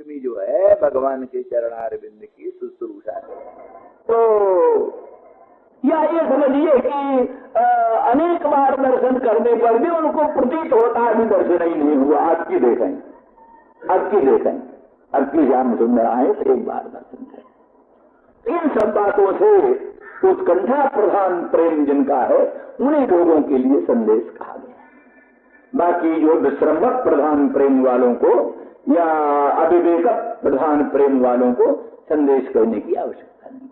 लक्ष्मी जो है भगवान के चरणार बिंद की शुश्रूषा है। तो या ये समझिए कि अनेक बार दर्शन करने पर भी उनको प्रतीत होता है दर्शन ही नहीं हुआ। अब की देखें, अब की श्याम सुंदर आए तो एक बार दर्शन करें। इन सब बातों से उत्कंठा प्रधान प्रेम जिनका है उन्हीं लोगों के लिए संदेश कहा गया। बाकी जो विश्रम्भक प्रधान प्रेम वालों को या अविवेक प्रधान प्रेम वालों को संदेश करने की आवश्यकता नहीं।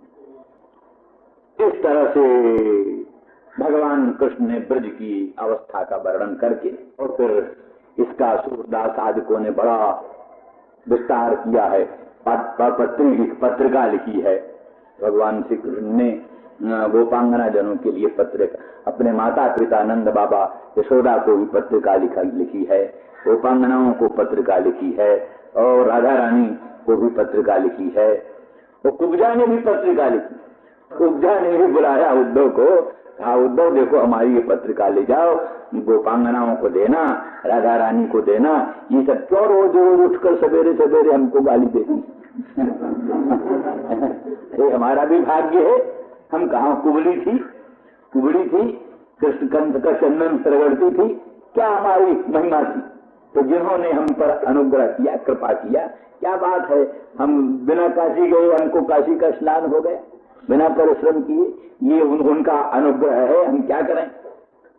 इस तरह से भगवान कृष्ण ने ब्रज की अवस्था का वर्णन करके और फिर इसका सूरदास आदिकों ने बड़ा विस्तार किया है, पत्रिका लिखी है। भगवान श्री कृष्ण ने गोपांगना जनों के लिए पत्रिका, अपने माता पिता नंद बाबा यशोदा को भी पत्रिका लिखी है, गोपांगनाओं को पत्रिका लिखी है और राधा रानी को भी पत्रिका लिखी है। और कुब्जा ने भी पत्रिका लिखी। कुब्जा ने भी बुलाया उद्धव को, कहा उद्धव देखो हमारी ये पत्रिका ले जाओ, गोपांगनाओं को देना, राधा रानी को देना। ये सब क्यों रोज रोज उठकर सवेरे सवेरे हमको गाली देती? ये हमारा भी भाग्य है, हम कहाँ कुबड़ी थी कृष्ण कंठ का चंदन प्रगड़ती थी, क्या हमारी महिमा थी? तो जिन्होंने हम पर अनुग्रह किया, कृपा किया, क्या बात है, हम बिना काशी गए हमको काशी का स्नान हो गया, बिना परिश्रम किए, ये उनका अनुग्रह है, हम क्या करें।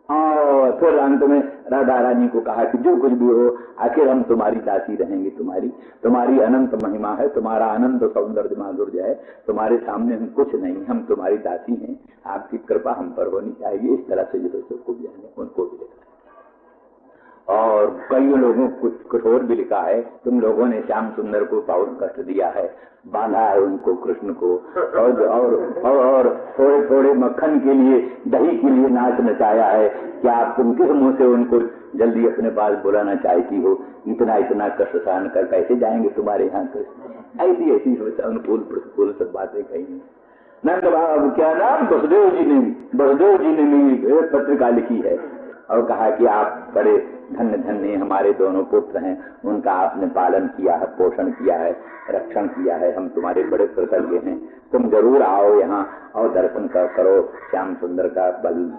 और फिर अंत में राधा रानी को कहा कि जो कुछ भी हो आखिर हम तुम्हारी दासी रहेंगे, तुम्हारी अनंत महिमा है, तुम्हारा अनंत सौंदर्य माधुर्य है, तुम्हारे सामने हम कुछ नहीं, हम तुम्हारी दासी हैं, आपकी कृपा हम पर होनी चाहिए। इस तरह से जो है सबको भी उनको भी लिखा। और कई लोगों को कुछ और भी लिखा है, तुम लोगों ने श्याम सुंदर को बहुत कष्ट दिया है, बांधा है उनको कृष्ण को, और थोड़े थोड़े मक्खन के लिए, दही के लिए नाच नचाया है, क्या आप तुम किस मुंह से उनको जल्दी अपने पास बुलाना चाहती हो? इतना कष्ट सहन कर कैसे जाएंगे तुम्हारे यहाँ कृष्ण? ऐसी अनुकूल प्रतिकूल सब बातें कही। नंद बाबा क्या नाम बसदेव जी ने भी पत्रिका लिखी है और कहा कि आप बड़े धन्य हमारे दोनों पुत्र हैं, उनका आपने पालन किया है, पोषण किया है, रक्षण किया है, हम तुम्हारे बड़े कृतज्ञ हैं, तुम जरूर आओ यहाँ और दर्शन करो श्याम सुंदर का,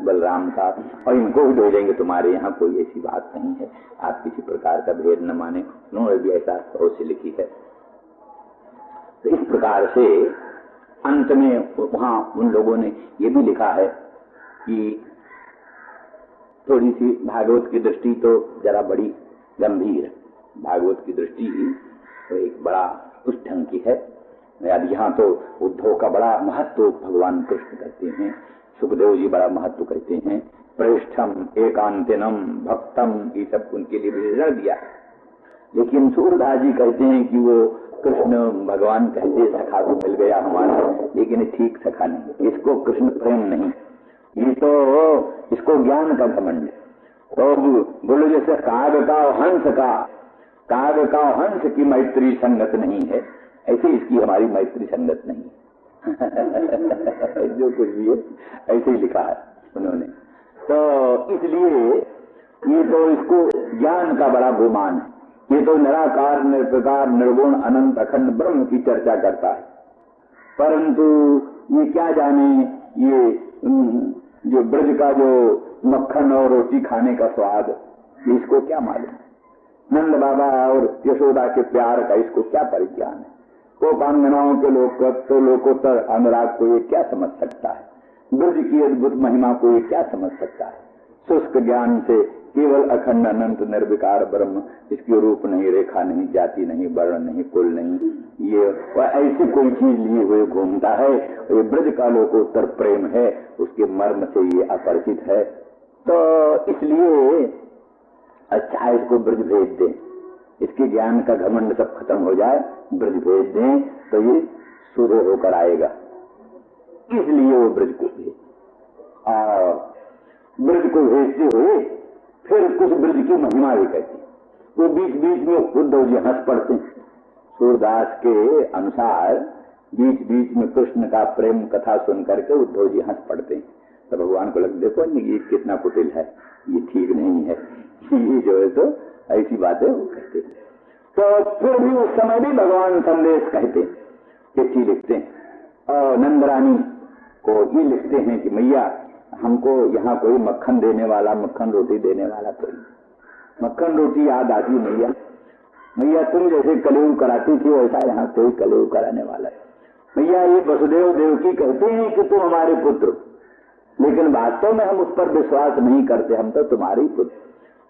बलराम का, और इनको भी भेजेंगे तुम्हारे यहाँ, कोई ऐसी बात नहीं है, आप किसी प्रकार का भेद न माने। उन्होंने भी ऐसा बहुत सी लिखी है। तो इस प्रकार से अंत में वहाँ उन लोगों ने ये भी लिखा है कि थोड़ी सी भागवत की दृष्टि तो जरा बड़ी गंभीर, भागवत की दृष्टि तो एक बड़ा उस ढंग की है। अब यहाँ तो उद्धव का बड़ा महत्व भगवान कृष्ण कहते हैं, सुखदेव जी बड़ा महत्व कहते हैं, प्रेष्ठम एकांतिनम भक्तम, ये सब उनके लिए विवरण दिया। लेकिन सूरदास जी कहते हैं कि वो कृष्ण भगवान कहते सखा को मिल गया हमारा, लेकिन ठीक सखा नहीं, इसको कृष्ण प्रेम नहीं, ये तो इसको ज्ञान का घमंड है। तो बोलो जैसे काग का हंस की मैत्री संगत नहीं है, ऐसे इसकी हमारी मैत्री संगत नहीं जो कुछ भी है ऐसे ही लिखा है उन्होंने। तो इसलिए ये तो इसको ज्ञान का बड़ा गुमान है, ये तो निराकार निर्विकार निर्गुण अनंत अखंड ब्रह्म की चर्चा करता है। परंतु ये क्या जाने ये जो ब्रज का जो मक्खन और रोटी खाने का स्वाद, इसको क्या मालूम? नंद बाबा और यशोदा के प्यार का इसको क्या परिज्ञान है? गोपांगनाओं के लोकोत्तर अनुराग को ये क्या समझ सकता है? ब्रज की अद्भुत महिमा को ये क्या समझ सकता है? शुष्क ज्ञान से केवल अखंड अनंत निर्विकार ब्रह्म, इसकी रूप नहीं, रेखा नहीं, जाति नहीं, वर्ण नहीं, कुल नहीं, ये ऐसी कोई चीज लिए हुए घूमता है। ये ब्रज का लोकोत्तर प्रेम है, उसके मर्म से ये अपरिचित है। तो इसलिए अच्छा इसको ब्रज भेज दें, इसके ज्ञान का घमंड सब खत्म हो जाए, ब्रज भेज दें तो ये सूर्य होकर आएगा, इसलिए वो ब्रज को भेज। और ब्रज को भेजते हुए फिर कुछ ब्रज की महिमा भी कहती, वो बीच बीच में उद्धव जी हंस पड़ते। सूरदास के अनुसार बीच बीच में कृष्ण का प्रेम कथा सुन करके उद्धव जी हंस पड़ते हैं। तो भगवान को लग देखो ये कितना कुटिल है, ये ठीक नहीं है, ये जो है तो ऐसी बातें वो कहते हैं। तो फिर भी उस समय भी भगवान संदेश कहते, चिट्ठी लिखते हैं और नंदरानी को ये लिखते हैं कि मैया हमको यहाँ कोई मक्खन देने वाला, मक्खन रोटी देने वाला कोई, मक्खन रोटी याद आती मैया, मैया तुम जैसे कलयुग कराती थी वैसा यहाँ कोई कलयुग कराने वाला है। मैया ये वसुदेव देवकी कहते हैं कि तुम हमारे पुत्र, लेकिन वास्तव में हम उस पर विश्वास नहीं करते, हम तो तुम्हारे पुत्र,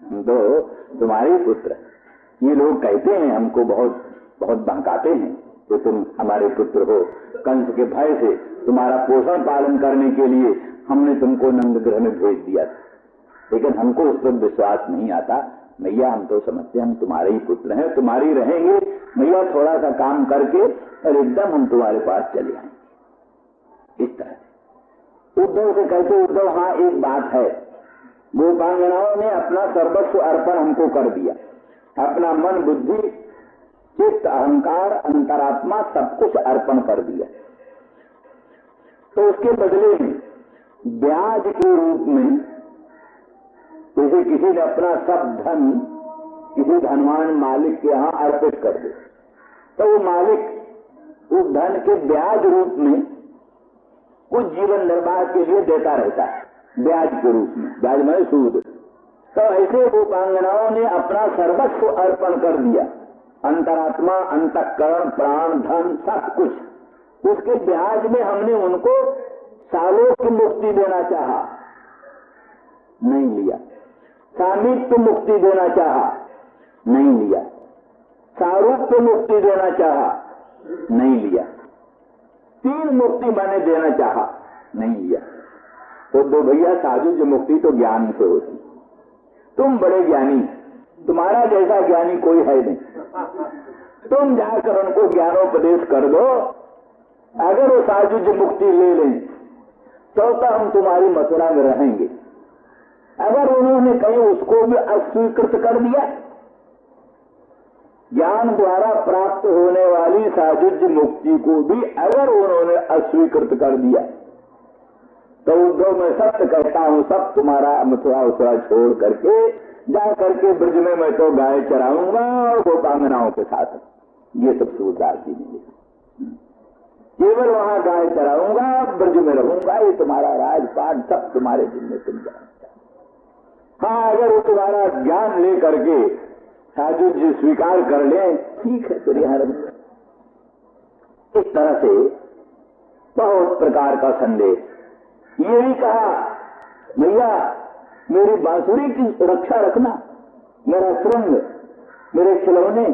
हम तो तुम्हारे पुत्र। ये लोग कहते हैं, हमको बहुत बहुत बहकाते हैं कि तुम हमारे पुत्र हो। कंस के भय से तुम्हारा पोषण पालन करने के लिए हमने तुमको नंदगृह में भेज दिया था, लेकिन हमको उस पर विश्वास नहीं आता। मैया हम तो समझते हम तुम्हारे ही पुत्र हैं, तुम्हारी रहेंगे। मैया थोड़ा सा काम करके और एकदम हम तुम्हारे पास चले आए। इस तरह उद्धव से कहते, उद्धव हाँ एक बात है, गोपांगनाओं ने अपना सर्वस्व अर्पण हमको कर दिया, अपना मन बुद्धि चित्त अहंकार अंतरात्मा सब कुछ अर्पण कर दिया। तो उसके बदले में ब्याज के रूप में जैसे किसी ने अपना सब धन किसी धनवान मालिक के यहाँ अर्पित कर दे, तो वो मालिक उस धन के ब्याज रूप में कुछ जीवन निर्वाह के लिए देता रहता है, ब्याज के रूप में, ब्याज में सूद। तो ऐसे गोपांगनाओं ने अपना सर्वस्व अर्पण कर दिया, अंतरात्मा अंतःकरण प्राण धन सब कुछ। उसके ब्याज में हमने उनको सालों की मुक्ति देना चाहा, नहीं लिया। सामीप्य मुक्ति देना चाहा, नहीं लिया। सारूप्य मुक्ति देना चाहा, नहीं लिया। तीन मुक्ति मैंने देना चाहा, नहीं लिया। तो दो भैया साधु जो मुक्ति तो ज्ञान से होती, तुम बड़े ज्ञानी, तुम्हारा जैसा ज्ञानी कोई है नहीं, तुम जाकर उनको ज्ञानोपदेश कर दो। अगर वो साधु जो मुक्ति ले लें तो हम तुम्हारी मथुरा में रहेंगे। अगर उन्होंने कहीं उसको भी अस्वीकृत कर दिया, ज्ञान द्वारा प्राप्त होने वाली साधुज्य मुक्ति को भी अगर उन्होंने अस्वीकृत कर दिया, तो उद्धव मैं सत्य कहता हूं, सब तुम्हारा मथुरा उथुरा छोड़ करके जा करके ब्रज में मैं तो गाय चराऊंगा और गोपांगनाओं के साथ, ये सब सूरदास जी ने लिखा, केवल वहां गाय चराऊंगा, ब्रज में रहूंगा, ये तुम्हारा राजपाट सब तुम्हारे जिम्मे तुम जानते। हाँ, अगर वो तुम्हारा ज्ञान ले करके साधु जी स्वीकार कर ले, ठीक है, फिर यहां रहूंगा। इस तरह से बहुत प्रकार का संदेश। ये भी कहा भैया मेरी बांसुरी की सुरक्षा रखना, मेरा श्रृंग, मेरे खिलौने,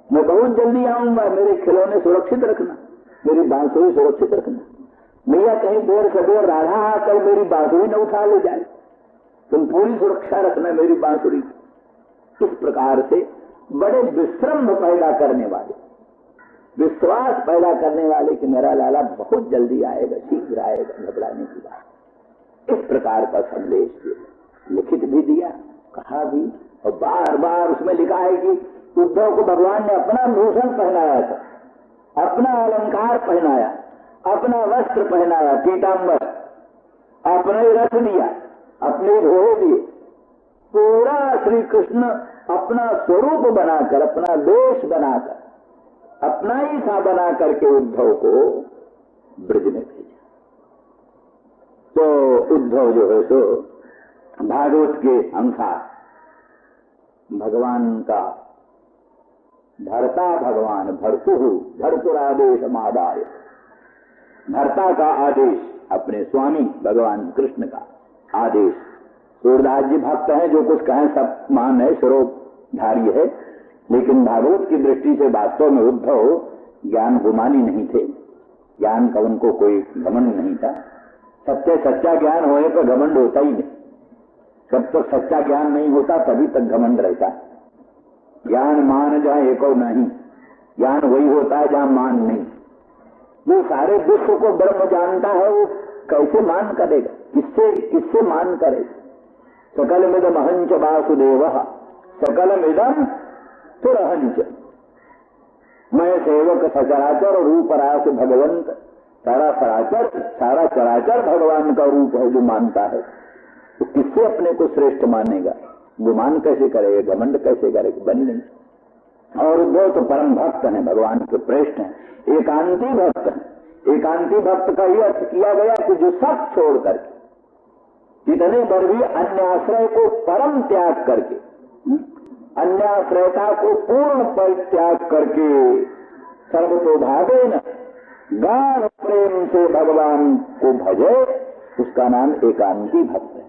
मैं बहुत जल्दी आऊंगा, मेरे खिलौने सुरक्षित रखना, मेरी बांसुरी सुरक्षित रखना। भैया कहीं देर सवेर राधा आकर मेरी बांसुरी न उठा ले जाए, तुम पूरी सुरक्षा रखना मेरी बांसुरी। इस प्रकार से बड़े विश्रम पैदा करने वाले, विश्वास पैदा करने वाले कि मेरा लाला बहुत जल्दी आएगा, शीघ्र आएगा, घबराने की बात। इस प्रकार का संदेश लिखित भी दिया, कहा भी, और बार बार उसमें लिखा है कि उद्धव को भगवान ने अपना भूषण पहनाया था, अपना अलंकार पहनाया, अपना वस्त्र पहनाया, पीताम्बर, अपने रथ दिया, अपने घोड़े दिए, पूरा श्री कृष्ण अपना स्वरूप बनाकर, अपना वेश बनाकर, अपना ही सा बना करके उद्धव को ब्रज में भेजा। तो उद्धव जो है सो भागवत के अनुसार भगवान का भर्ता, भगवान भर्तुरादेश मादाय, भर्ता का आदेश, अपने स्वामी भगवान कृष्ण का आदेश। सूरदास जी भक्त हैं, जो कुछ कहें सब मान है, स्वरूपधारी है, लेकिन भागवत की दृष्टि से वास्तव में उद्धव ज्ञान गुमानी नहीं थे, ज्ञान का उनको कोई घमंड नहीं था। सच्चा ज्ञान होने पर घमंड होता ही नहीं, जब तक सच्चा ज्ञान नहीं होता तभी तक घमंड रहता है। ज्ञान मान जहाँ एको नहीं, ज्ञान वही होता है जहाँ मान नहीं। जो सारे विश्व को ब्रह्म जानता है वो कैसे मान करेगा, किससे मान करेगा। सकलमिदम अहंच वासुदेव सकलमिदम तुरहंच, मैं सेवक सचराचर रूप रास भगवंत, सारा चराचर भगवान का रूप है। जो मानता है तो किससे अपने को श्रेष्ठ मानेगा, गुमान कैसे करेगा, घमंड कैसे करेगा, बन नहीं। और उद्धव तो परम भक्त हैं, भगवान के प्रेष्ठ हैं, एकांती भक्त हैं। एकांती भक्त का ही अर्थ किया गया कि जो सब छोड़ करके, इतने पर भी अन्य आश्रय को परम त्याग करके, अन्य आश्रयता को पूर्ण परित्याग करके सर्वतोभावे न गाढ़ प्रेम से भगवान को भजे, उसका नाम एकांती भक्त है।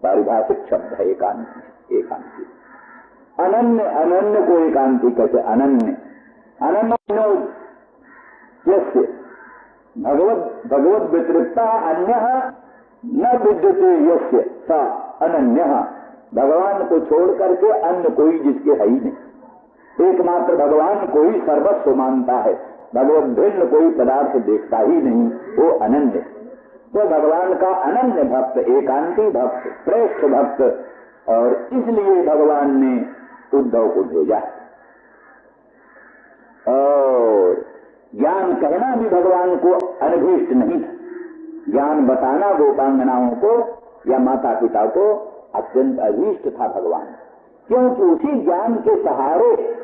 पारिभाषिक शब्द है एकांती। एकांती अनन्य, अनन्य को एकांती कहते। अनन्य अनन्य यस्य भगवत व्यतिरिक्ता अन्य न विद्यते यस्य स अनन्य। भगवान को छोड़ करके अन्य कोई जिसके है ही नहीं, एकमात्र भगवान को ही सर्वस्व मानता है, भगवत भिन्न कोई पदार्थ देखता ही नहीं, वो अनन्य। तो भगवान का अनन्य भक्त, एकांती भक्त, श्रेष्ठ भक्त, और इसलिए भगवान ने उद्धव को भेजा। और ज्ञान कहना भी भगवान को अनभीष्ट नहीं था, ज्ञान बताना गोपांगनाओं को या माता पिता को अत्यंत अभीष्ट था भगवान, क्योंकि उसी ज्ञान के सहारे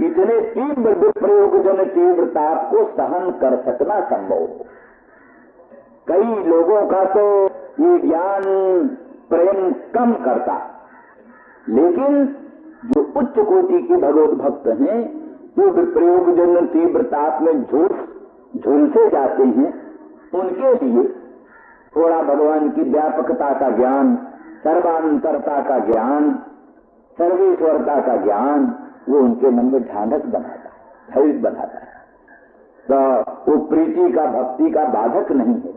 इतने तीव्र विप्रयोग जन तीव्र ताप को सहन कर सकना संभव हो। कई लोगों का तो ये ज्ञान प्रेम कम करता, लेकिन जो उच्च कोटि के भगवत भक्त हैं, वो विप्रयोग जन तीव्र ताप में झुलसे जाते हैं, उनके लिए थोड़ा भगवान की व्यापकता का ज्ञान, सर्वांतरता का ज्ञान, सर्वेश्वरता का ज्ञान, वो उनके मन में ढांढस बनाता है, धैर्य बनाता है। तो वो प्रीति का, भक्ति का बाधक नहीं है,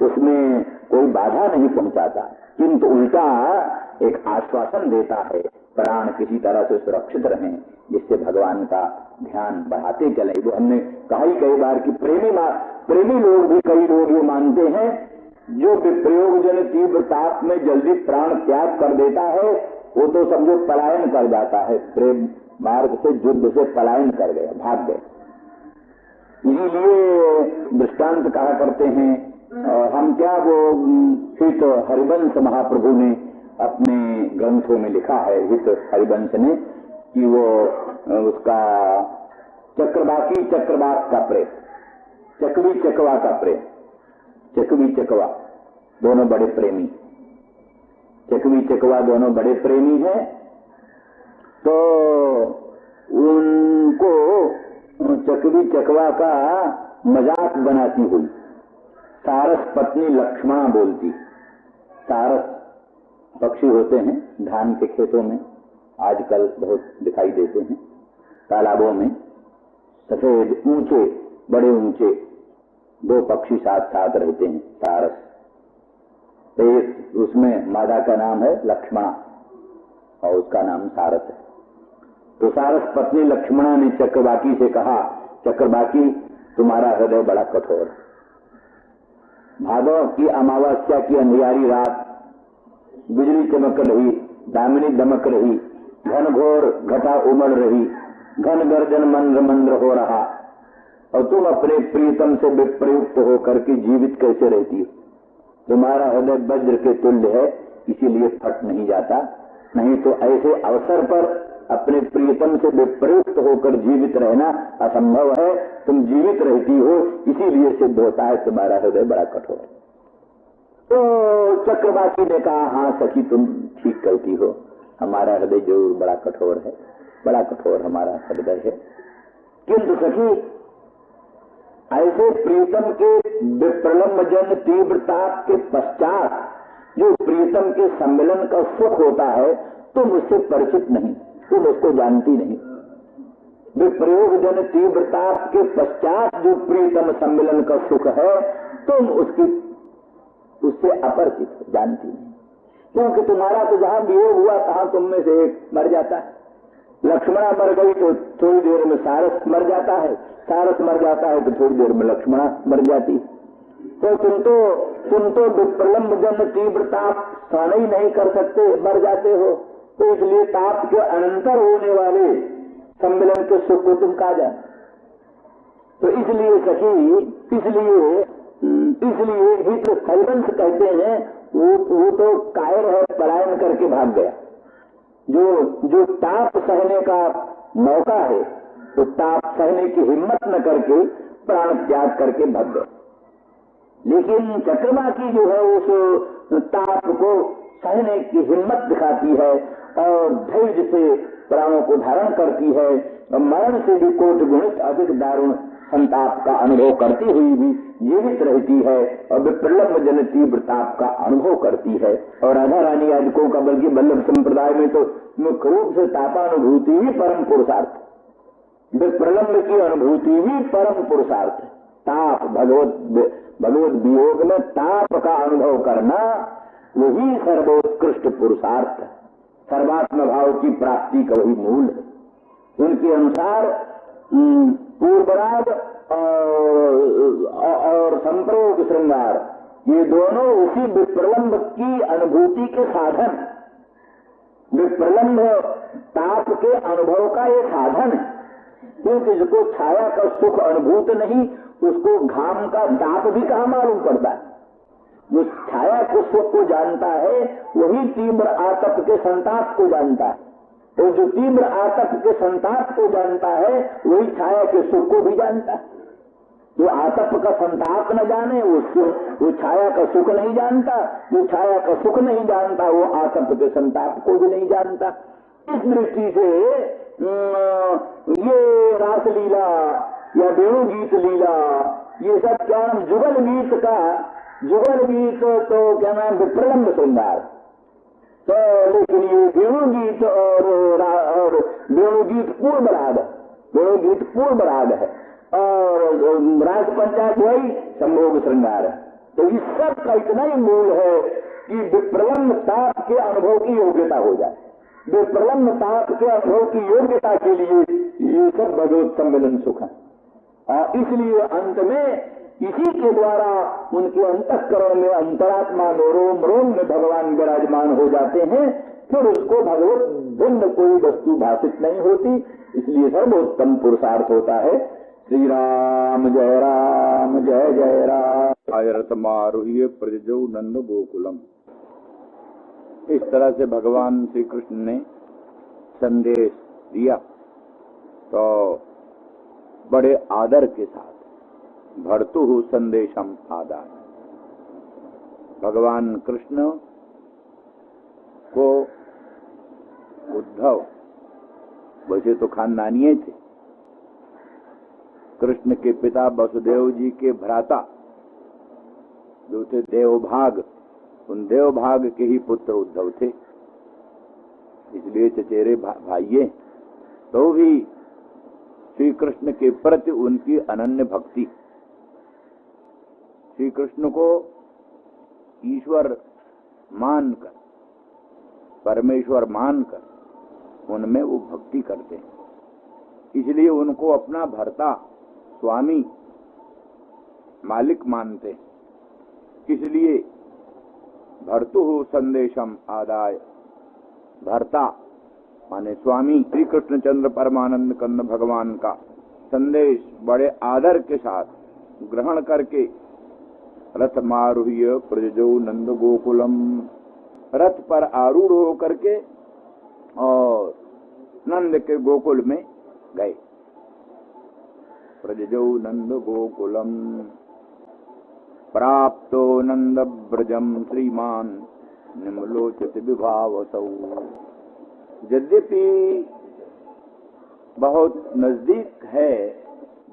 उसमें कोई बाधा नहीं पहुंचाता, किंतु उल्टा एक आश्वासन देता है, प्राण किसी तरह से सुरक्षित रहें, जिससे भगवान का ध्यान बढ़ाते चले। वो हमने कहा ही कई बार कि प्रेमी लोग भी, कई लोग ये मानते हैं, जो विप्रयोग जन तीव्र ताप में जल्दी प्राण त्याग कर देता है, वो तो समझो पलायन कर जाता है, प्रेम मार्ग से, युद्ध से पलायन कर गया, भाग गए। इसीलिए दृष्टांत कहा करते हैं, हम क्या, वो हित हरिवंश महाप्रभु ने अपने ग्रंथों में लिखा है, हित हरिवंश ने, कि वो उसका चक्रवाकी चक्रवाक का प्रेम, चकवी चकवा का प्रेम, चकवी चकवा दोनों बड़े प्रेमी, चकवी चकवा दोनों बड़े प्रेमी हैं। तो उनको चकवी चकवा का मजाक बनाती हुई सारस पत्नी लक्ष्मणा बोलती। सारस पक्षी होते हैं धान के खेतों में, आजकल बहुत दिखाई देते हैं, तालाबों में सफेद ऊंचे, बड़े ऊंचे दो पक्षी साथ साथ रहते हैं, सारस। एक उसमें मादा का नाम है लक्ष्मणा और उसका नाम सारस है। तो सारस पत्नी लक्ष्मणा ने चक्रवाकी से कहा, चक्रवाकी तुम्हारा हृदय बड़ा कठोर है, भादों की अमावस्या की अंधियारी रात, बिजली चमक रही, दामिनी दमक रही, घनघोर घटा उमड़ रही, घन गर्जन मंद्र मंद्र हो रहा, और तुम अपने प्रियतम से विप्रयुक्त होकर के जीवित कैसे रहती हो? तुम्हारा हृदय वज्र के तुल्य है, इसीलिए फट नहीं जाता, नहीं तो ऐसे अवसर पर अपने प्रियतम से विप्रयुक्त होकर जीवित रहना असंभव है। तुम जीवित रहती हो, इसीलिए सिद्ध होता है तुम्हारा हृदय बड़ा कठोर है। तो चक्रवाकी ने कहा, हाँ सखी तुम ठीक कहती हो, हमारा हृदय जरूर बड़ा कठोर है, बड़ा कठोर हमारा हृदय है। किंतु सखी ऐसे प्रीतम के विप्रलम्ब जन तीव्रता के पश्चात जो प्रीतम के सम्मिलन का सुख होता है, तुम उससे परिचित नहीं, तुम उसको जानती नहीं। विप्रयोग जन तीव्रता के पश्चात जो प्रीतम सम्मिलन का सुख है, तुम उससे अपरिचित, जानती नहीं, क्योंकि तुम्हारा तो जहां वियोग हुआ तहां तुम में से एक मर जाता है। लक्ष्मणा मर गई तो थोड़ी देर में सारस मर जाता है, सारस मर जाता है तो थोड़ी देर में लक्ष्मणा मर जाती। तो तुम तो विप्रलम्ब जन तीव्रता सहन ही नहीं कर सकते, मर जाते हो। तो इसलिए ताप के अनंतर होने वाले सम्मिलन के सुख को तुम कहा जाए। तो इसलिए सखी, इसलिए हित हरिवंश कहते हैं, वो तो कायर है, पलायन करके भाग गया। जो ताप सहने का मौका है, तो ताप सहने की हिम्मत न करके प्राण त्याग करके भग गए। लेकिन चक्रवाकी जो है उस ताप को सहने की हिम्मत दिखाती है और धैर्य से प्राणों को धारण करती है और मरण से भी कोट गुणित अधिक दारुण संताप का अनुभव करती हुई भी जीवित रहती है और विप्रलम्ब जन तीव्र ताप का अनुभव करती है। और राधा रानी याजकों का बल्कि वल्लभ संप्रदाय में तो मुख्य रूप से तापानुभूति ही परम पुरुषार्थ, विप्रलम्ब की अनुभूति ही परम पुरुषार्थ। ताप भगवत वियोग में ताप का अनुभव करना वही सर्वोत्कृष्ट पुरुषार्थ, सर्वात्म भाव की प्राप्ति का वही मूल है। उनके अनुसार पूर्वराग और संप्रयोग श्रृंगार ये दोनों उसी विप्रलम्ब की अनुभूति के साधन, विप्रलम्ब ताप के अनुभव का ये साधन है। क्योंकि जिसको छाया का सुख अनुभूत नहीं उसको घाम का ताप भी कहाँ मालूम पड़ता है। जो छाया के सुख को जानता है वही तीव्र आतप के संताप को जानता है, और जो तीव्र आतप के संताप को जानता है वही छाया के सुख को भी जानता है। जो आतप का संताप न जाने वो छाया का सुख नहीं जानता, जो छाया का सुख नहीं जानता वो आतप के संताप को भी नहीं जानता। इस दृष्टि से ये रासलीला या वेणु गीत लीला ये सब क्या नाम जुगल गीत तो क्या नाम विप्रलम्ब श्रृंगार, तो लेकिन ये वेणु गीत और वेणु गीत पूर्व राग है और राज पंचायत वही संभोग श्रृंगार है। तो इस सब का इतना ही मूल है कि विप्रलम्ब ताप के अनुभव की योग्यता हो जाए। विप्रलम्ब ताप के अनुभव की योग्यता के लिए ये सब भगवत सम्मिलन सुख है। और इसलिए अंत में इसी के द्वारा उनके अंतःकरण में अंतरात्मा में रोम रोम में भगवान विराजमान हो जाते हैं। फिर उसको भगवत भिन्न कोई वस्तु भाषित नहीं होती, इसलिए सर्वोत्तम पुरुषार्थ होता है। श्री राम जय जय राम। आयरत मारुह्य प्रजो नंद गोकुलम। इस तरह से भगवान श्री कृष्ण ने संदेश दिया तो बड़े आदर के साथ भर्तुः संदेशम आदाय, भगवान कृष्ण को उद्धव वैसे तो खानदानीय थे, कृष्ण के पिता वसुदेव जी के भ्राता जो थे देवभाग, उन देवभाग के ही पुत्र उद्धव थे, इसलिए चचेरे भाइये। तो भी श्री कृष्ण के प्रति उनकी अनन्य भक्ति, श्री कृष्ण को ईश्वर मानकर, परमेश्वर मानकर उनमें वो भक्ति करते हैं, इसलिए उनको अपना भर्ता, स्वामी, मालिक मानते हैं। इसलिए भर्तुः संदेशम आदाय, भर्ता माने स्वामी श्री कृष्ण चंद्र परमानंद कंद भगवान का संदेश बड़े आदर के साथ ग्रहण करके रथ मारुह्य प्रजो नंद गोकुलम, रथ पर आरूढ़ होकर के और नंद के गोकुल में गए। प्रजो नंद गोकुलम प्राप्तो नंद ब्रजम श्रीमान निम्लोचित विभावसौ। यद्यपि बहुत नजदीक है,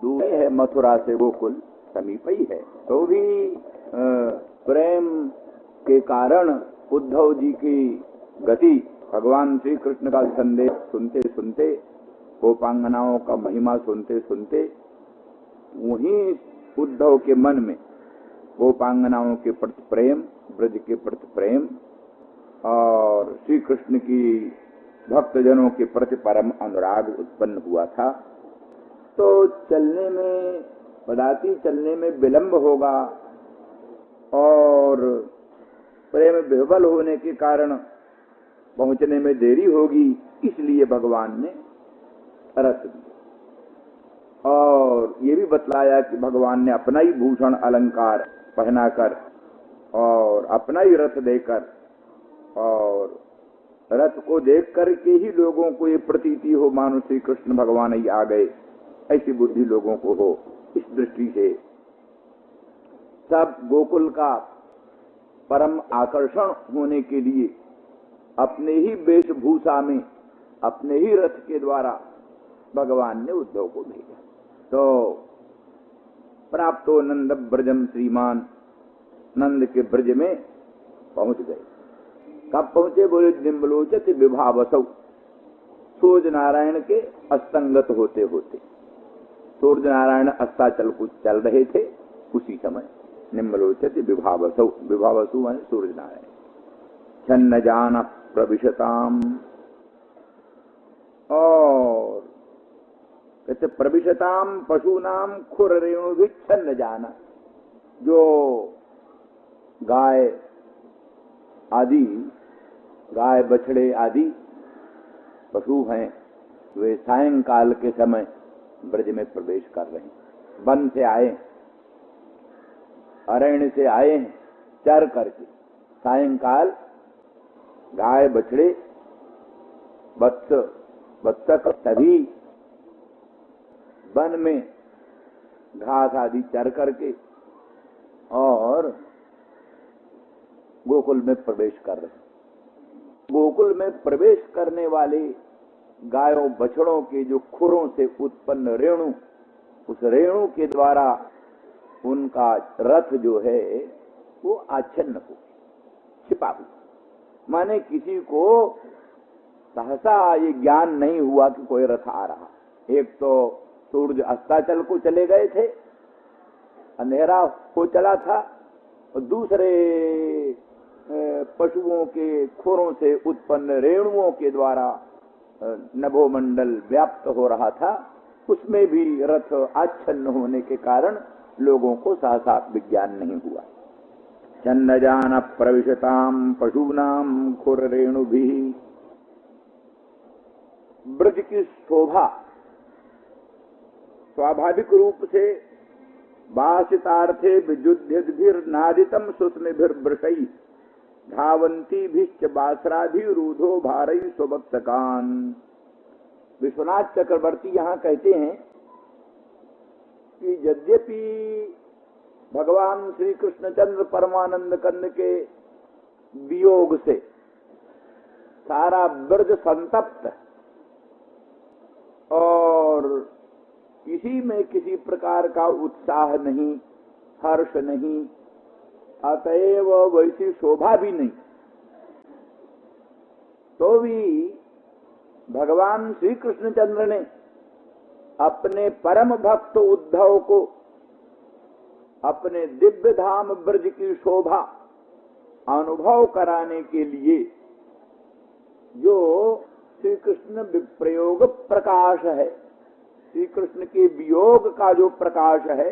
दूर है मथुरा से गोकुल, समीप ही है, तो भी प्रेम के कारण उद्धव जी की गति, भगवान श्री कृष्ण का संदेश सुनते सुनते, गोपांगनाओं का महिमा सुनते सुनते, वहीं उद्धव के मन में गोपांगनाओं के प्रति प्रेम, ब्रज के प्रति प्रेम और श्री कृष्ण की भक्तजनों के प्रति परम अनुराग उत्पन्न हुआ था। तो चलने में, पदाती चलने में विलंब होगा और प्रेम विह्वल होने के कारण पहुंचने में देरी होगी, इसलिए भगवान ने रथ दिया। और ये भी बतलाया कि भगवान ने अपना ही भूषण अलंकार पहनाकर और अपना ही रथ देकर और रथ को देख करके ही लोगों को ये प्रतीति हो मानो श्री कृष्ण भगवान ही आ गए, ऐसी बुद्धि लोगों को हो। इस दृष्टि से सब गोकुल का परम आकर्षण होने के लिए अपने ही वेशभूषा में, अपने ही रथ के द्वारा भगवान ने उद्धव को भेजा। तो प्राप्तो नंद ब्रजम श्रीमान, नंद के ब्रज में पहुंच गए। कब पहुंचे? बोले निम्बलोचित विभावसौ, सूर्य नारायण के अस्तंगत होते होते, सूर्य नारायण अस्ताचल को चल रहे थे, उसी समय निम्बलोचित विभावसौ, विभावसु माने सूर्य नारायण। छन्न जान प्रविशताम, और कहते प्रविशताम पशुनाम खुर रेणु भी छन्न जाना, जो गाय आदि, गाय बछड़े आदि पशु हैं, वे सायंकाल के समय ब्रज में प्रवेश कर रहे हैं। वन से आए, अरण्य से आए चर करके, सायंकाल गाय बछड़े बत्तख सभी वन में घास आदि चर करके और गोकुल में प्रवेश कर रहे हैं। गोकुल में प्रवेश करने वाले गायों बछड़ों के जो खुरों से उत्पन्न रेणु, उस रेणु के द्वारा उनका रथ जो है वो आच्छन्न हो, छिपा हुआ। माने किसी को सहसा ये ज्ञान नहीं हुआ कि कोई रथ आ रहा। एक तो सूरज अस्ताचल को चले गए थे, अंधेरा हो चला था, और दूसरे पशुओं के खुरों से उत्पन्न रेणुओं के द्वारा नभोमंडल व्याप्त हो रहा था, उसमें भी रथ आच्छन्न होने के कारण लोगों को सहसा विज्ञान नहीं हुआ। छन्न जान प्रविशताम पशूनाम खुर रेणु भी। ब्रज की शोभा स्वाभाविक रूप से वासितार्थे विजुद्धिर्नादितम सुस्मिभिर्वृषै धावंती भिश्च बासराधि रूधो भारई स्वभक्तकान। विश्वनाथ चक्रवर्ती यहाँ कहते हैं कि यद्यपि भगवान श्री कृष्णचंद्र परमानंद कंद के वियोग से सारा ब्रज संतप्त और किसी में किसी प्रकार का उत्साह नहीं, हर्ष नहीं, अतएव वैसी शोभा भी नहीं, तो भी भगवान श्री कृष्णचंद्र ने अपने परम भक्त उद्धव को अपने दिव्य धाम ब्रज की शोभा अनुभव कराने के लिए जो श्री कृष्ण विप्रयोग प्रकाश है, श्री कृष्ण के वियोग का जो प्रकाश है,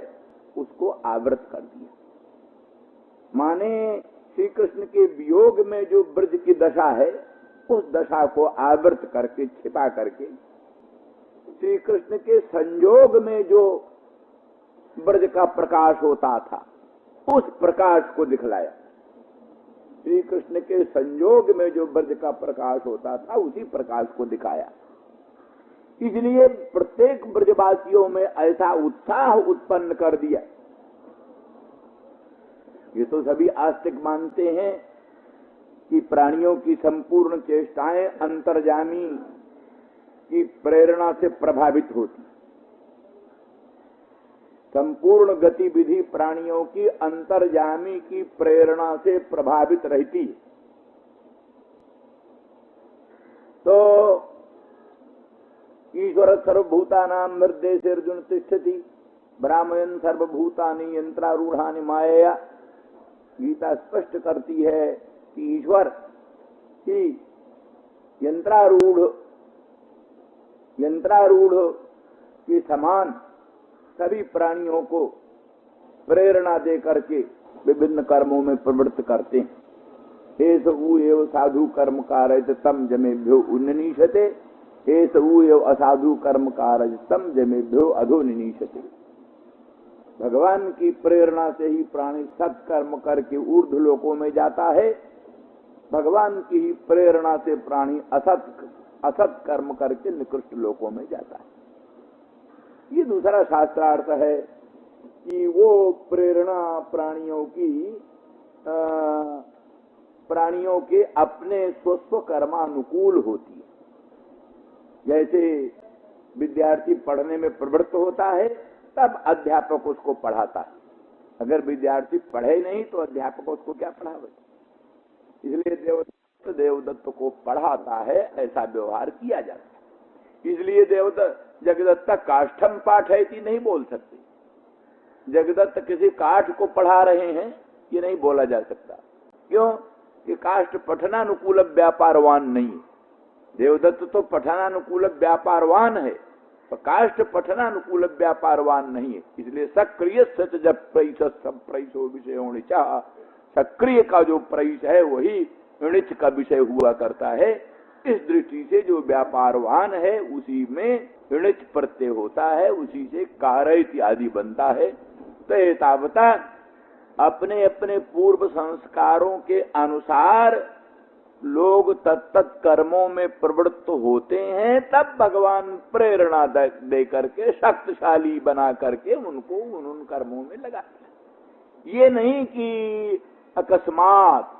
उसको आवृत कर दिया। माने श्री कृष्ण के वियोग में जो ब्रज की दशा है, उस दशा को आवृत करके, छिपा करके, श्री कृष्ण के संयोग में जो ब्रज का प्रकाश होता था, उस प्रकाश को दिखलाया। श्री कृष्ण के संयोग में जो ब्रज का प्रकाश होता था, उसी प्रकाश को दिखाया। इसलिए प्रत्येक ब्रजवासियों में ऐसा उत्साह उत्पन्न कर दिया। ये तो सभी आस्तिक मानते हैं कि प्राणियों की संपूर्ण चेष्टाएं अंतर्यामी की प्रेरणा से प्रभावित होती। संपूर्ण गतिविधि प्राणियों की अंतर्यामी की प्रेरणा से प्रभावित रहती। तो ईश्वर सर्वभूतानां हृदयेर्जुन तिष्ठति ब्राह्मण सर्वभूतानि यंत्रारूढ़ानि मायया। गीता स्पष्ट करती है कि ईश्वर ही यंत्रारूढ़ के समान सभी प्राणियों को प्रेरणा दे करके विभिन्न कर्मों में प्रवृत्त करते हैं। एस एव साधु कर्म कारयत तम जमेभ्यो उन्नीशते, एस एव असाधु कर्म कारयत तम जमेभ्यो अधो निनीशते। भगवान की प्रेरणा से ही प्राणी सत्कर्म करके ऊर्ध्व लोकों में जाता है, भगवान की ही प्रेरणा से प्राणी असत कर्म करके निकृष्ट लोकों में जाता है। ये दूसरा शास्त्रार्थ है कि वो प्रेरणा प्राणियों के अपने स्वस्व कर्मानुकूल होती है। जैसे विद्यार्थी पढ़ने में प्रवृत्त होता है तब अध्यापक उसको पढ़ाता है, अगर विद्यार्थी पढ़े नहीं तो अध्यापक उसको क्या पढ़ावे। इसलिए देवदत्त को पढ़ाता है, ऐसा व्यवहार किया जाता है। इसलिए देवदत्त जगदत्त काष्ठम पाठयति नहीं बोल सकते। जगदत्त किसी काठ को पढ़ा रहे हैं ये नहीं बोला जा सकता। क्यों कि काष्ठ पठनानुकूल व्यापारवान नहीं। देवदत्त तो पठनानुकूल व्यापारवान है, तो काष्ठ पठनानुकूल व्यापारवान नहीं है। इसलिए सक्रिय सच जब प्रईसो विषय सक्रिय का जो प्रईस है वही णिच का विषय हुआ करता है। इस दृष्टि से जो व्यापारवान है उसी में णिच प्रत्यय होता है, उसी से कार्य इत्यादि बनता है। तो एतावता अपने अपने पूर्व संस्कारों के अनुसार लोग तत्त कर्मों में प्रवृत्त होते हैं, तब भगवान प्रेरणा दे करके शक्तिशाली बना करके उनको उन कर्मों में लगाते हैं। ये नहीं कि अकस्मात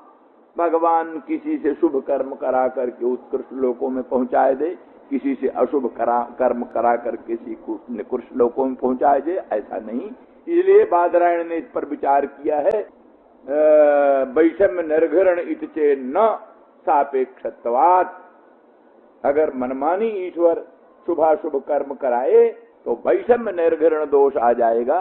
भगवान किसी से शुभ कर्म करा करके उत्कृष्ट लोकों में पहुंचाए दे, किसी से अशुभ कर्म करा कर किसी को निकृष्ट लोकों में पहुंचाए दे, ऐसा नहीं। इसलिए बादरायण ने इस पर विचार किया है। वैषम्य निर्घरण इतचे न सापेक्षत्वात्। अगर मनमानी ईश्वर शुभाशुभ कर्म कराए तो वैषम्य निर्घरण दोष आ जाएगा।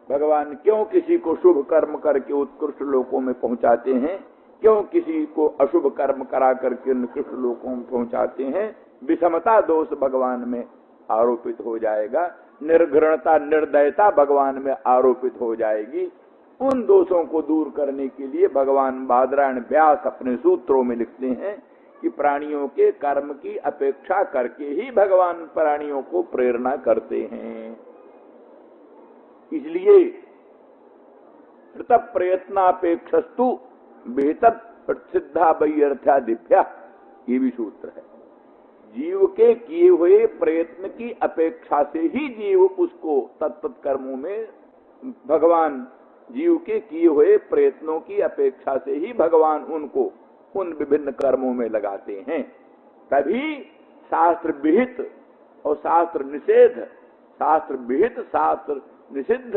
भगवान क्यों किसी को शुभ कर्म करके उत्कृष्ट लोकों में पहुंचाते हैं, क्यों किसी को अशुभ कर्म करा करके निकृष्ट लोकों में पहुंचाते हैं, विषमता दोष भगवान में आरोपित हो जाएगा, निर्घृणता निर्दयता भगवान में आरोपित हो जाएगी। उन दोषों को दूर करने के लिए भगवान बादरायण व्यास अपने सूत्रों में लिखते हैं कि प्राणियों के कर्म की अपेक्षा करके ही भगवान प्राणियों को प्रेरणा करते हैं। इसलिए प्रयत्नापेक्षस्तु बेहतर प्रसिद्धा वैयर्थ्यादिभ्या, ये भी सूत्र है। जीव के किए हुए प्रयत्न की अपेक्षा से ही जीव उसको तत्त कर्मों में भगवान जीव के किए हुए प्रयत्नों की अपेक्षा से ही भगवान उनको उन विभिन्न कर्मों में लगाते हैं। तभी शास्त्र विहित और शास्त्र निषिद्ध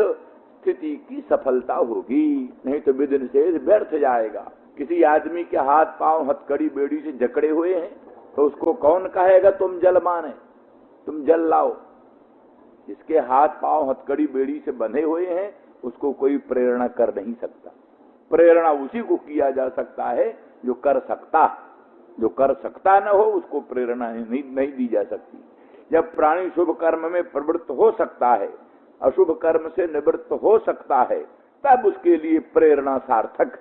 स्थिति की सफलता होगी, नहीं तो विधि निषेध व्यर्थ जाएगा। किसी आदमी के हाथ पांव हथकड़ी बेड़ी से जकड़े हुए हैं तो उसको कौन कहेगा तुम जल माने, तुम जल लाओ। जिसके हाथ पांव हथकड़ी बेड़ी से बंधे हुए हैं उसको कोई प्रेरणा कर नहीं सकता। प्रेरणा उसी को किया जा सकता है जो कर सकता न हो उसको प्रेरणा नहीं दी जा सकती। जब प्राणी शुभ कर्म में प्रवृत्त हो सकता है, अशुभ कर्म से निवृत्त हो सकता है, तब उसके लिए प्रेरणा सार्थक,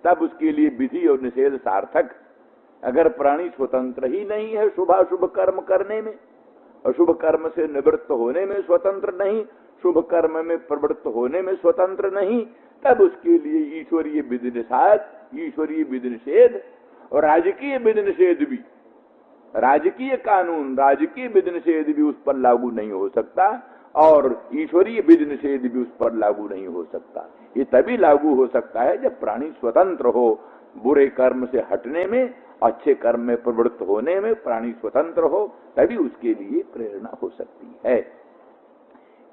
तब उसके लिए विधि और निषेध सार्थक। अगर प्राणी स्वतंत्र ही नहीं है शुभाशुभ कर्म करने में, अशुभ कर्म से निवृत्त होने में स्वतंत्र नहीं, शुभ कर्म में प्रवृत्त होने में स्वतंत्र नहीं, तब उसके लिए ईश्वरीय विधि निषेध और राजकीय विधि निषेध भी, राजकीय कानून, राजकीय विधि निषेध भी उस पर लागू नहीं हो सकता और ईश्वरीय विधि निषेध भी उस पर लागू नहीं हो सकता। ये तभी लागू हो सकता है जब प्राणी स्वतंत्र हो। बुरे कर्म से हटने में, अच्छे कर्म में प्रवृत्त होने में प्राणी स्वतंत्र हो, तभी उसके लिए प्रेरणा हो सकती है।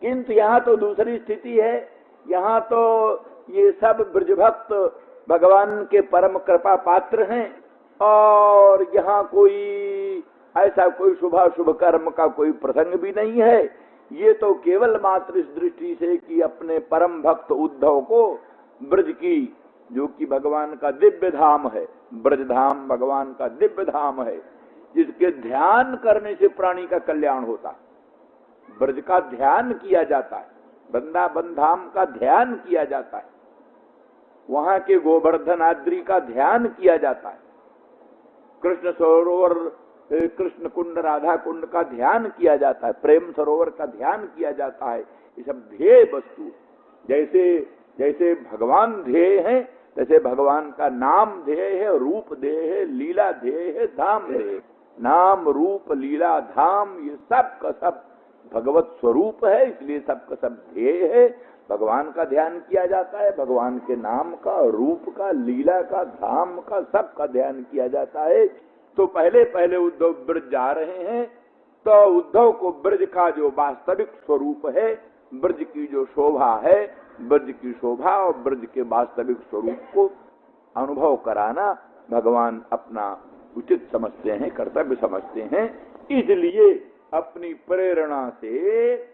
किंतु यहाँ तो दूसरी स्थिति है। यहाँ तो ये सब ब्रजभक्त भगवान के परम कृपा पात्र हैं और यहाँ कोई ऐसा कोई शुभ कर्म का कोई प्रसंग भी नहीं है। ये तो केवल मात्र इस दृष्टि से कि अपने परम भक्त उद्धव को ब्रज की, जो कि भगवान का दिव्य धाम है, ब्रज धाम भगवान का दिव्य धाम है, जिसके ध्यान करने से प्राणी का कल्याण होता है। ब्रज का ध्यान किया जाता है, वृंदावन धाम का ध्यान किया जाता है, वहां के गोवर्धन आद्री का ध्यान किया जाता है, कृष्ण सरोवर, कृष्ण कुंड, राधा कुंड का ध्यान किया जाता है, प्रेम सरोवर का ध्यान किया जाता है। ये सब ध्येय वस्तु, जैसे जैसे भगवान ध्येय हैं जैसे भगवान का नाम ध्येय है, रूप ध्येय है, लीला ध्येय है, धाम ध्येय। नाम रूप लीला धाम ये सब का सब भगवत स्वरूप है, इसलिए सब का सब ध्येय है। भगवान का ध्यान किया जाता है, भगवान के नाम का, रूप का, लीला का, धाम का, सब का ध्यान किया जाता है। तो पहले पहले उद्धव ब्रज जा रहे हैं, तो उद्धव को ब्रज का जो वास्तविक स्वरूप है, ब्रज की जो शोभा है, ब्रज की शोभा और ब्रज के वास्तविक स्वरूप को अनुभव कराना भगवान अपना उचित समझते हैं, कर्तव्य समझते हैं। इसलिए अपनी प्रेरणा से,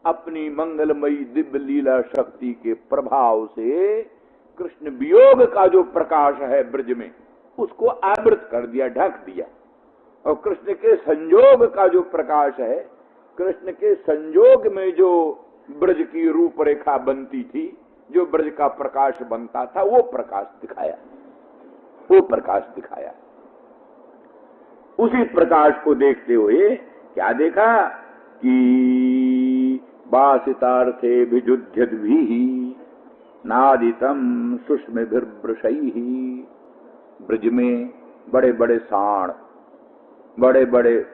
अपनी मंगलमयी दिव्य लीला शक्ति के प्रभाव से कृष्ण वियोग का जो प्रकाश है ब्रज में, उसको आवृत कर दिया, ढक दिया। और कृष्ण के संयोग का जो प्रकाश है, कृष्ण के संयोग में जो ब्रज की रूपरेखा बनती थी, जो ब्रज का प्रकाश बनता था, वो प्रकाश दिखाया, वो प्रकाश दिखाया। उसी प्रकाश को देखते हुए क्या देखा कि वासितार्थे विजुध्यद्भिः नादितम सुष्मिभिर्वृषैः। ब्रज में बड़े बड़े साण, बड़े बड़े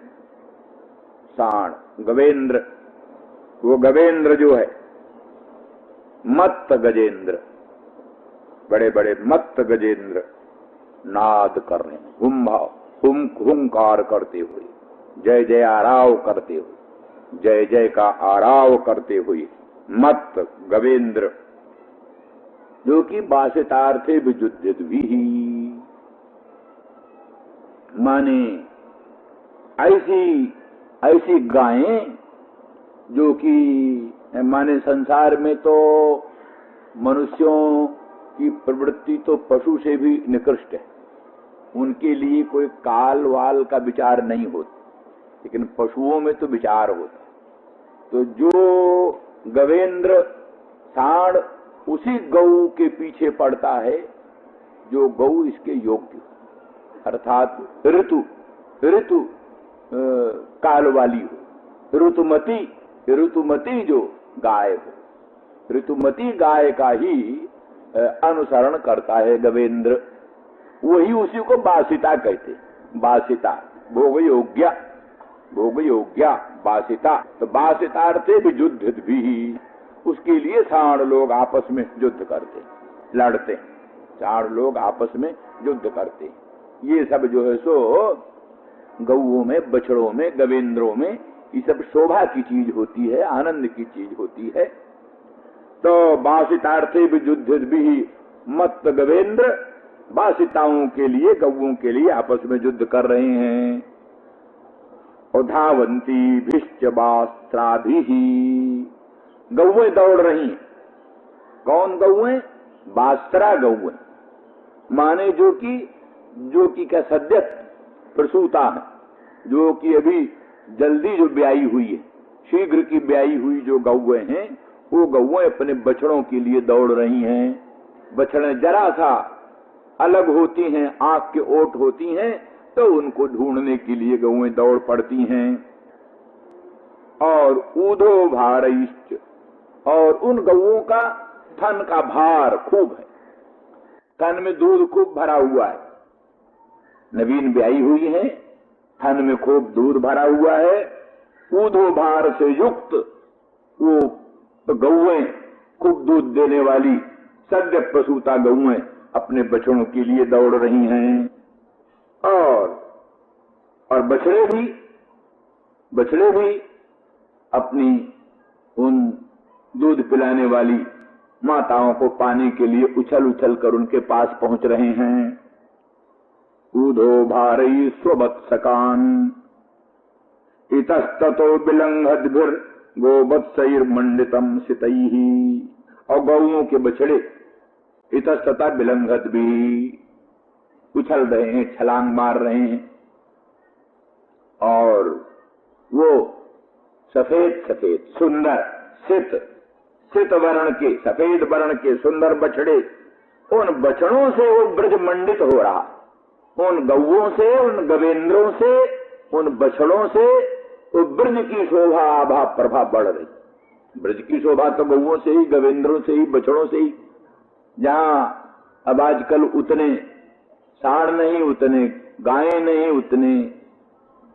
साण, गवेंद्र, वो गवेंद्र जो है मत्त गजेंद्र, बड़े बड़े मत्त गजेंद्र नाद कर रहे हैं, हुंकार करते हुए, जय जय आराव करते हुए, जय जय का आराव करते हुए मत्त गवेंद्र, जो कि वासितार्थे विजुध्यद्भिः, माने ऐसी ऐसी गायें जो कि माने संसार में तो मनुष्यों की प्रवृत्ति तो पशु से भी निकृष्ट है, उनके लिए कोई काल वाल का विचार नहीं होता, लेकिन पशुओं में तो विचार होता। तो जो गवेंद्र साण उसी गौ के पीछे पड़ता है जो गौ इसके योग्य, अर्थात ऋतु ऋतु काल वाली हो, ऋतुमती जो गाय हो, ऋतुमती गाय का ही अनुसरण करता है गवेंद्र, वही उसी को बासिता कहते, बासिता भोग योग्या बासिता। तो बासितार्थे विजुध्यद्भिः, उसके लिए साण लोग आपस में युद्ध करते, लड़ते, साण लोग आपस में युद्ध करते। ये सब जो है सो गौओं में, बछड़ों में, गवेंद्रों में ये सब शोभा की चीज होती है, आनंद की चीज होती है। तो बासितार्थे विजुध्यद्भिः मत्त गवेंद्र, बासिताओं के लिए, गौओं के लिए आपस में युद्ध कर रहे हैं। और धावंती भिश्च बास्त्राभिः, गौएं दौड़ रही हैं। कौन गौएं? बास्त्रा गौएं, माने जो कि क्या सद्य प्रसूता है, जो कि अभी जल्दी जो ब्याई हुई है, शीघ्र की ब्याई हुई जो गौएं हैं, वो गौएं अपने बछड़ों के लिए दौड़ रही हैं। बछड़ें जरा सा अलग होती हैं, आंख के ओट होती हैं, तो उनको ढूंढने के लिए गौएं दौड़ पड़ती हैं। और ऊधो भारैश्च, और उन गौओं का थन का भार खूब है, थन में दूध खूब भरा हुआ है, नवीन ब्याई हुई है, थन में खूब दूध भरा हुआ है। ऊधो भार से युक्त वो गौएं, खूब दूध देने वाली सद्य प्रसूता गौएं अपने बछड़ों के लिए दौड़ रही हैं। और बछड़े भी अपनी उन दूध पिलाने वाली माताओं को पाने के लिए उछल उछल कर उनके पास पहुंच रहे हैं। ऊधो भारई स्ववत्सकान् इतस्ततो बिलंघद्भिर गोवत्सैर्मंडितम सितैः, और गौओं के बछड़े इतस्तता बिलंघत भी उछल रहे हैं, छलांग मार रहे हैं। और वो सफेद सफेद सुंदर सित वर्ण के, सफेद वर्ण के सुंदर बछड़े, उन बछड़ों से वो ब्रज मंडित हो रहा, उन गौओं से, उन गवेंद्रों से, उन बछड़ों से वो ब्रज की शोभा आभा प्रभा बढ़ रही। ब्रज की शोभा तो गौओं से ही, गवेंद्रों से ही, बछड़ों से ही। जहां अब आजकल उतने सांड नहीं, उतने गायें नहीं, उतने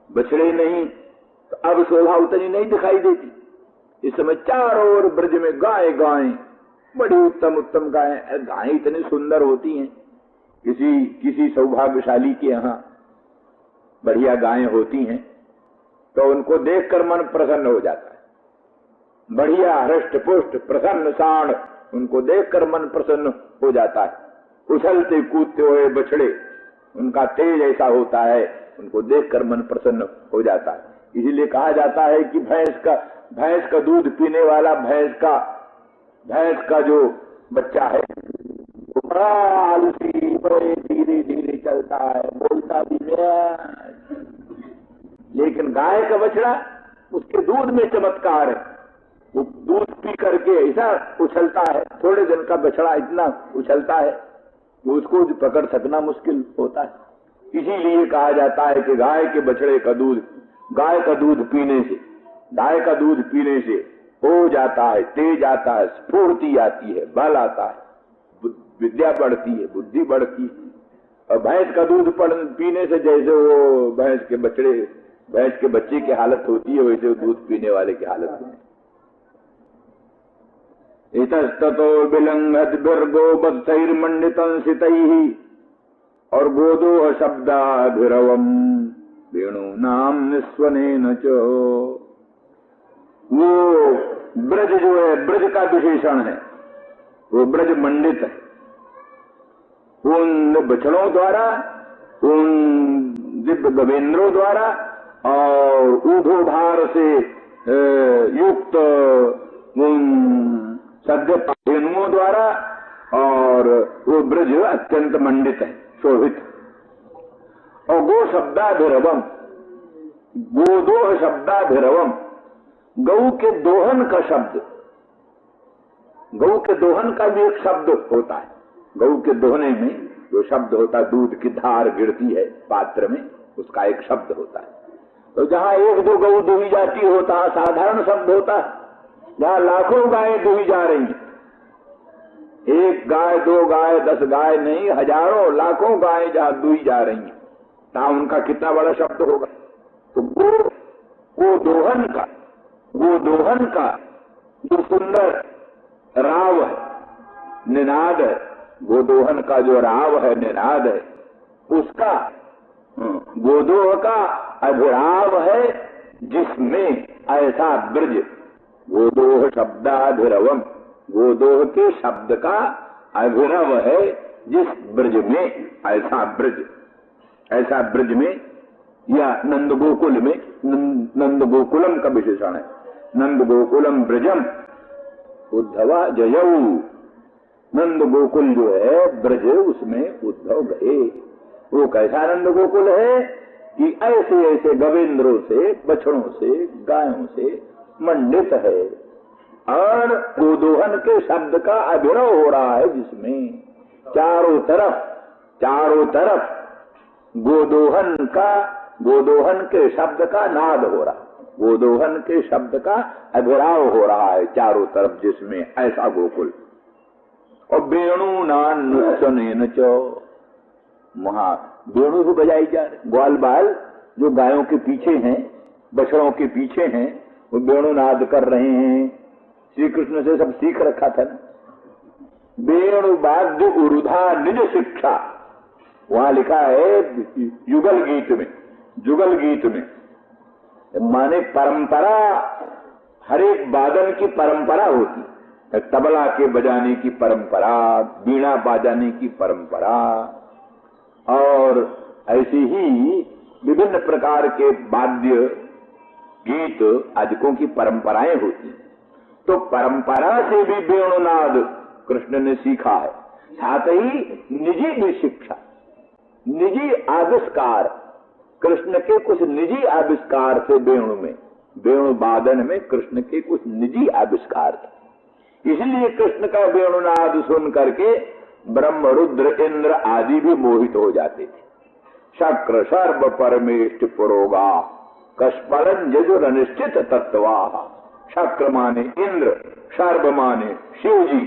बछड़े नहीं, तो अब शोभा उतनी नहीं दिखाई देती। इस समय चारों ओर ब्रज में गाय गायें, बड़ी उत्तम उत्तम गायें। गायें इतनी सुंदर होती हैं, किसी सौभाग्यशाली के यहाँ बढ़िया गायें होती हैं तो उनको देखकर मन प्रसन्न हो जाता है। बढ़िया हृष्ट पुष्ट प्रसन्न सांड, उनको देखकर मन प्रसन्न हो जाता है। उछलते कूदते हुए बछड़े, उनका तेज ऐसा होता है, उनको देखकर मन प्रसन्न हो जाता है। इसीलिए कहा जाता है कि भैंस का दूध पीने वाला भैंस का जो बच्चा है वो बड़ा आलसी, बड़े धीरे धीरे चलता है, बोलता भी नहीं। लेकिन गाय का बछड़ा, उसके दूध में चमत्कार है। वो दूध पी करके ऐसा उछलता है, थोड़े दिन का बछड़ा इतना उछलता है कि उसको पकड़ सकना मुश्किल होता है। इसीलिए कहा जाता है कि गाय के बछड़े का दूध, गाय का दूध पीने से हो जाता है, तेज आता है, स्फूर्ति आती है, बल आता है, विद्या बढ़ती है, बुद्धि बढ़ती है। और भैंस का दूध पीने से जैसे वो भैंस के बच्चे की हालत होती है, वैसे दूध पीने वाले की हालत होती है। इतस्ततो विलंघत बिर्गो बद्धैर्मंडितं सितैः और गोदोह शब्दाभिरवम वेणूनाम निस्वनेन च। वो ब्रज जो है, ब्रज का विशेषण है, वो ब्रज मंडित है। उन बछड़ों द्वारा, उन दिव्य गवेंद्रों द्वारा और ऊर्ध्वभार से युक्त उन सद्य धेनुओं द्वारा, और वो ब्रज अत्यंत मंडित है, शोभित। और गो शब्दाभिरवम, गोदोह शब्दाभिरवम, गऊ के दोहन का शब्द, गऊ के दोहन का भी एक शब्द होता है। गऊ के दोहने में जो शब्द होता है, दूध की धार गिरती है पात्र में, उसका एक शब्द होता है। तो जहां एक दो गऊ दुही जाती होता है साधारण शब्द होता है, जहां लाखों गायें दुही जा रही हैं, एक गाय, दो गाय, 10 गाय नहीं, हजारों लाखों गायें जहां दुही जा रही हैं, तहां उनका कितना बड़ा शब्द होगा। तो वो दोहन का जो सुंदर राव है, निनाद है, गोदोहन का जो राव है, निनाद है, उसका गोदोह का अभिराव है, जिसमें ऐसा ब्रज, गोदोह शब्दाभिरवम, गोदोह के शब्द का अभिरव है, जिस ब्रज में ऐसा ब्रज में, या नंद गोकुल में, नंद गोकुलम का विशेषण है। नंद गोकुलम ब्रजम उद्धवा जयऊ, नंद गोकुल जो है ब्रज, उसमें उद्धव गए। वो कैसा नंद गोकुल है कि ऐसे ऐसे गवेंद्रों से, बछड़ों से, गायों से मंडित है, और गोदोहन के शब्द का अभिनव हो रहा है, जिसमें चारों तरफ गोदोहन के शब्द का नाद हो रहा, गोदोहन के शब्द का अभिराव हो रहा है चारों तरफ, जिसमें ऐसा गोकुल। और वेणु नान चो, वहां वेणु भी बजाई जा रही। ग्वाल बाल जो गायों के पीछे हैं, बछड़ों के पीछे हैं, वो वेणु नाद कर रहे हैं। श्री कृष्ण से सब सीख रखा था ना। वेणु वाद्य उरुधा निज शिक्षा, वहां लिखा है युगल गीत में माने परंपरा, हर एक वादन की परंपरा होती है। तबला के बजाने की परंपरा, बीणा बजाने की परंपरा, और ऐसी ही विभिन्न प्रकार के वाद्य गीत आदिकों की परंपराएं होती। तो परंपरा से भी वेणुनाद कृष्ण ने सीखा है, साथ ही निजी भी शिक्षा, निजी आविष्कार, कृष्ण के कुछ निजी आविष्कार थे वेणु वादन में कृष्ण के कुछ निजी आविष्कार थे। इसलिए कृष्ण का वेणुनाद सुन करके ब्रह्म, रुद्र, इंद्र आदि भी मोहित हो जाते थे। शक्र सर्व परमेष्ठ पुरोगा कष्पलन यजुर अनिश्चित तत्वा। शक्र माने इंद्र, सर्व माने शिव जी,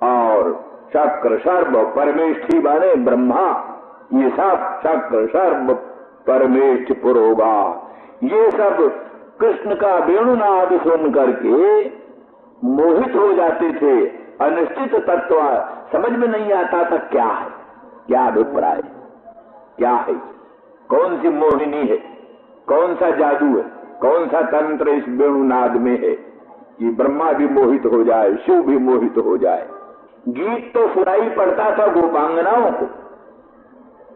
और शक्र सर्व परमेष्ठी माने ब्रह्मा, ये सब शक्र सर्व परमेष्ठ पुरोगा, ये सब कृष्ण का वेणुनाद सुन करके मोहित हो जाते थे। अनिश्चित तत्व समझ में नहीं आता था क्या है, क्या अभिप्राय, क्या है, कौन सी मोहिनी है, कौन सा जादू है, कौन सा तंत्र इस वेणुनाद में है कि ब्रह्मा भी मोहित हो जाए, शिव भी मोहित हो जाए। गीत तो सुनाई पड़ता था गोपांगनाओं को,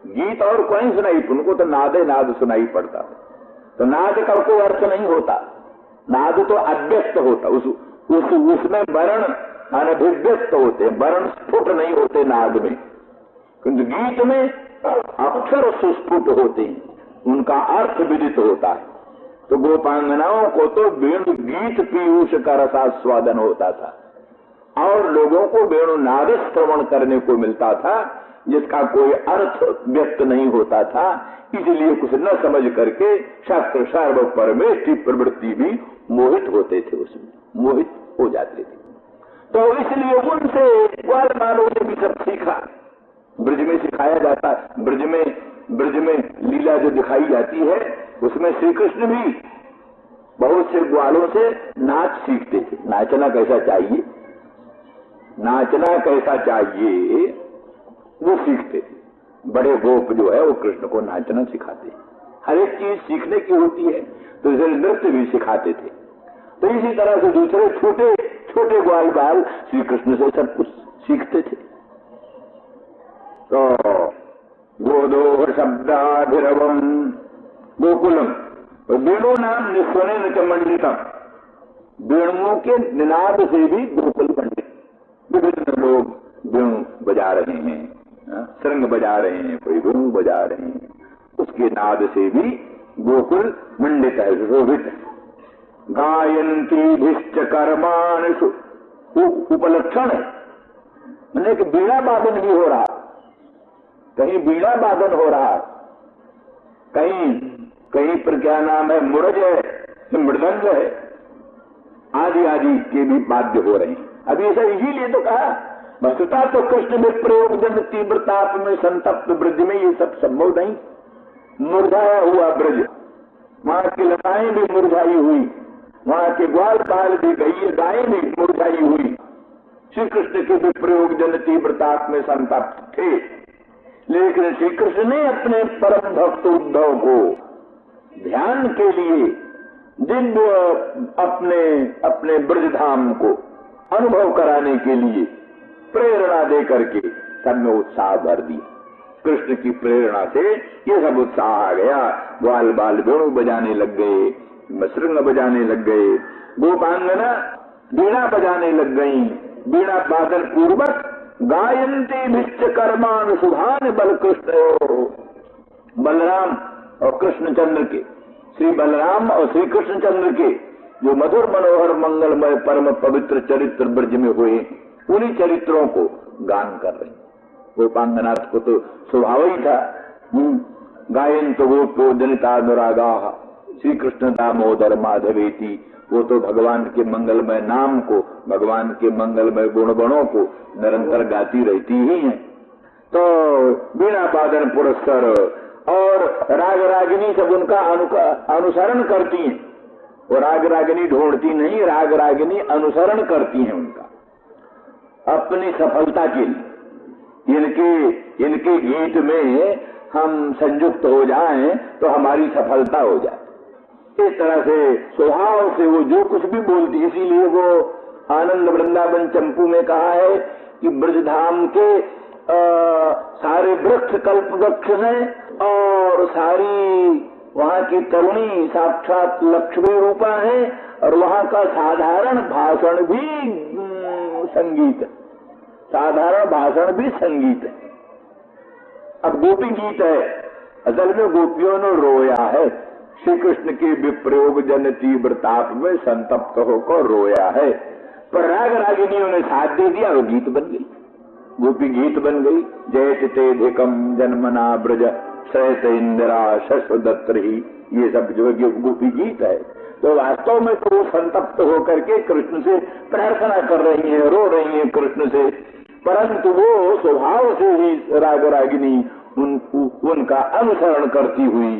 गीत और कोई सुनाई, उनको तो नादे नाद सुनाई पड़ता था। तो नाद का कोई अर्थ नहीं होता, नाद तो अव्यक्त होता, उसमें वर्ण अनभिव्यक्त होते, वर्ण स्फुट नहीं होते नाद में, किंतु गीत में अक्षर सुस्फुट होते हैं, उनका अर्थ विदित होता है। तो गोपांगनाओं को तो वेणु गीत पीयूष का रसास्वादन होता था और लोगों को वेणुनाद श्रवण करने को मिलता था जिसका कोई अर्थ व्यक्त नहीं होता था, इसलिए कुछ न समझ करके शक्र सर्व परमेष्ठी प्रवृत्ति भी मोहित होते थे, उसमें मोहित हो जाते थे। तो इसलिए उनसे ग्वाल बालों ने भी सब सीखा, ब्रज में सिखाया जाता है। ब्रज में लीला जो दिखाई जाती है उसमें श्री कृष्ण भी बहुत से ग्वालों से नाच सीखते थे, नाचना कैसा चाहिए, नाचना कैसा चाहिए वो सीखते थे। बड़े गोप जो है वो कृष्ण को नाचना सिखाते, हर एक चीज सीखने की होती है, तो इसलिए नृत्य भी सिखाते थे। तो इसी तरह से दूसरे छोटे छोटे ग्वाल बाल श्री कृष्ण से सब कुछ सीखते थे। तो गोदोह शब्दाभिरवम गोकुलम, वेणु नाम निस्वने च मंडितम, वेणुओं के निनाद से भी गोकुल मंडित, विभिन्न लोग वेणु बजा रहे हैं, श्रृंग बजा रहे हैं, कोई वेणु बजा रहे हैं, उसके नाद से भी गोकुल मंडित है, शोभित है। गायंती भिश्च कर्माणि उपलक्षण है, मैंने कि बीड़ा वादन भी हो रहा, कहीं बीड़ा वादन हो रहा, कहीं पर क्या नाम है मुरज है, मृदंग है, आदि आदि के भी वाद्य हो रहे हैं। अभी ऐसा इसीलिए तो कहा वस्तुता तो कृष्ण में प्रयोग जन तीव्रताप में संतप्त ब्रज में ये सब संभव नहीं, मुरझाया हुआ ब्रज, वहां की लताएं भी मुरझाई हुई, वहां के ग्वाल बाल भी गई, गायें भी मुरझाई हुई, श्री कृष्ण के भी प्रयोग जन तीव्रताप में संतप्त थे। लेकिन श्री कृष्ण ने अपने परम भक्त उद्धव को ध्यान के लिए दिव्य अपने ब्रजधाम को अनुभव कराने के लिए प्रेरणा दे करके सब में उत्साह भर दिया। कृष्ण की प्रेरणा से ये सब उत्साह आ गया, ग्वाल बाल वेणु बजाने लग गए, श्रृंग बजाने लग गए, गोपांगना बीड़ा बजाने लग गई, बीड़ा वादन पूर्वक गायंती भिश्च कर्माण शुभान बल कृष्ण, बलराम और कृष्णचंद्र के, श्री बलराम और श्री कृष्णचंद्र के जो मधुर मनोहर मंगलमय परम पवित्र चरित्र ब्रज में हुए, उन्हीं चरित्रों को गान कर रहे। गोपांगनाथ को तो स्वभाव ही था, गायन तो गोपो जनितानुरागा श्री कृष्ण दामोदर माधवेति, वो तो भगवान के मंगलमय नाम को, भगवान के मंगलमय गुणगणों को निरंतर गाती रहती ही है। तो बीणा वादन पुरस्कार और राग रागिनी सब उनका अनुसरण करती हैं, वो राग रागिनी ढूंढती नहीं, राग रागिनी अनुसरण करती हैं उनका अपनी सफलता के लिए। इनके गीत में हम संयुक्त हो जाएं तो हमारी सफलता हो जाए, इस तरह से स्वभाव से वो जो कुछ भी बोलती। इसीलिए वो आनंद वृंदावन चंपू में कहा है कि ब्रजधाम के सारे वृक्ष कल्प वृक्ष हैं और सारी वहाँ की तरुणी साक्षात लक्ष्मी रूपा है, और वहाँ का साधारण भाषण भी संगीत है, साधारण भाषण भी संगीत है। अब गोपी गीत है, असल में गोपियों ने रोया है, श्री कृष्ण के विप्रयोग जन तीव्र ताप में संतप्त होकर रोया है, पर राग रागिनियों ने साथ दे दिया, वो गीत बन गई, गोपी गीत बन गई। जयत तेधिकम जन्मना ब्रज सहत इंदिरा शश्वदत्री, ये सब जो गोपी गीत है। तो वास्तव में तो वो संतप्त होकर के कृष्ण से प्रार्थना कर रही हैं, रो रही हैं कृष्ण से, परंतु वो स्वभाव से ही राग रागिनी उनका अनुसरण करती हुई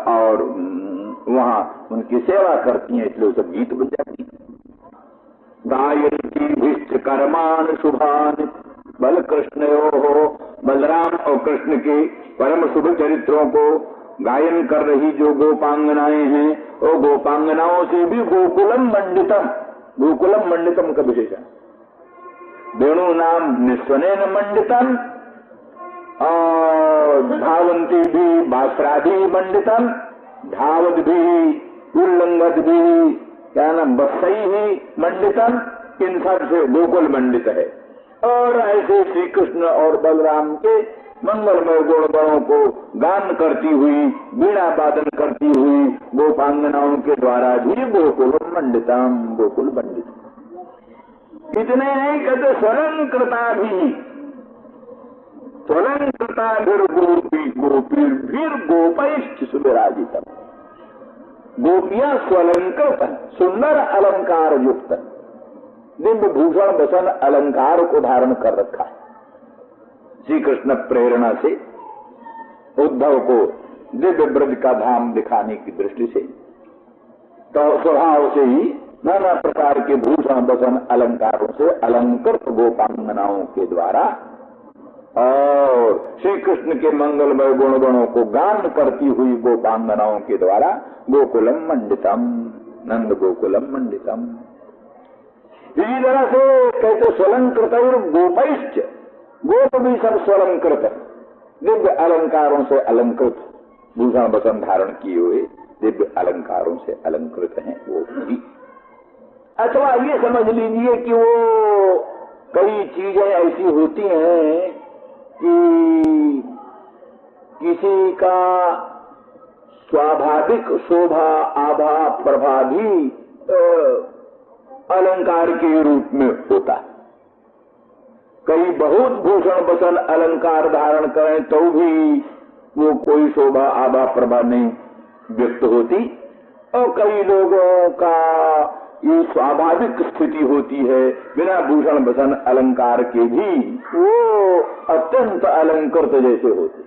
और वहां उनकी सेवा करती हैं, इसलिए सब गीत बजाती। गायंती भिष्ट कर्मान शुभान, बल कृष्णयो हो, बलराम और कृष्ण के परम शुभ चरित्रों को गायन कर रही जो गोपांगनाएं हैं, वो गोपांगनाओं से भी गोकुलम मंडितम, गोकुलम मंडितम का विशेषण, वेणु नाम निस्वनेन मंडितम, और धावंती भी बासराधि मंडितम, धावत भी उल्लंघत भी क्या नाम बसई ही मंडितम, इन सब से गोकुल मंडित है। और ऐसे श्री कृष्ण और बलराम के मंगलमय गुणगणों को गान करती हुई, वीणा वादन करती हुई गोपांगनाओं के द्वारा भी गोकुल मंडितम, गोकुल मंडित। इतने नहीं कहते स्वलंकृता भी, स्वलंकृता गोपी गोपी भीर गोपैश्च सुविराजितम, गोपियां स्वलंकृत सुंदर अलंकार युक्त दिव्य भूषण बसन अलंकार को धारण कर रखा है। श्री कृष्ण प्रेरणा से उद्धव को दिव्य ब्रज का धाम दिखाने की दृष्टि से तो स्वभाव से ही नाना प्रकार के भूषण बसन अलंकारों से अलंकृत गोपांगनाओं के द्वारा और श्री कृष्ण के मंगलमय गुणगणों को गान करती हुई गोपांगनाओं के द्वारा गोकुलम मंडितम, नंद गोकुलम मंडितम। इसी तरह से कहते स्वलंकृत और गोपैश्च, गोप भी सब स्वलंकृत दिव्य अलंकारों से अलंकृत, भूषण बसन धारण किए हुए दिव्य अलंकारों से अलंकृत हैं वो भी। अथवा ये समझ लीजिए कि वो कई चीजें ऐसी होती हैं कि किसी का स्वाभाविक शोभा आभा प्रभा भी अलंकार के रूप में होता है। कई बहुत भूषण बसन अलंकार धारण करें तो भी वो कोई शोभा आभा प्रभा नहीं व्यक्त होती, और कई लोगों का ये स्वाभाविक स्थिति होती है बिना भूषण बसन अलंकार के भी वो अत्यंत अलंकृत जैसे होते।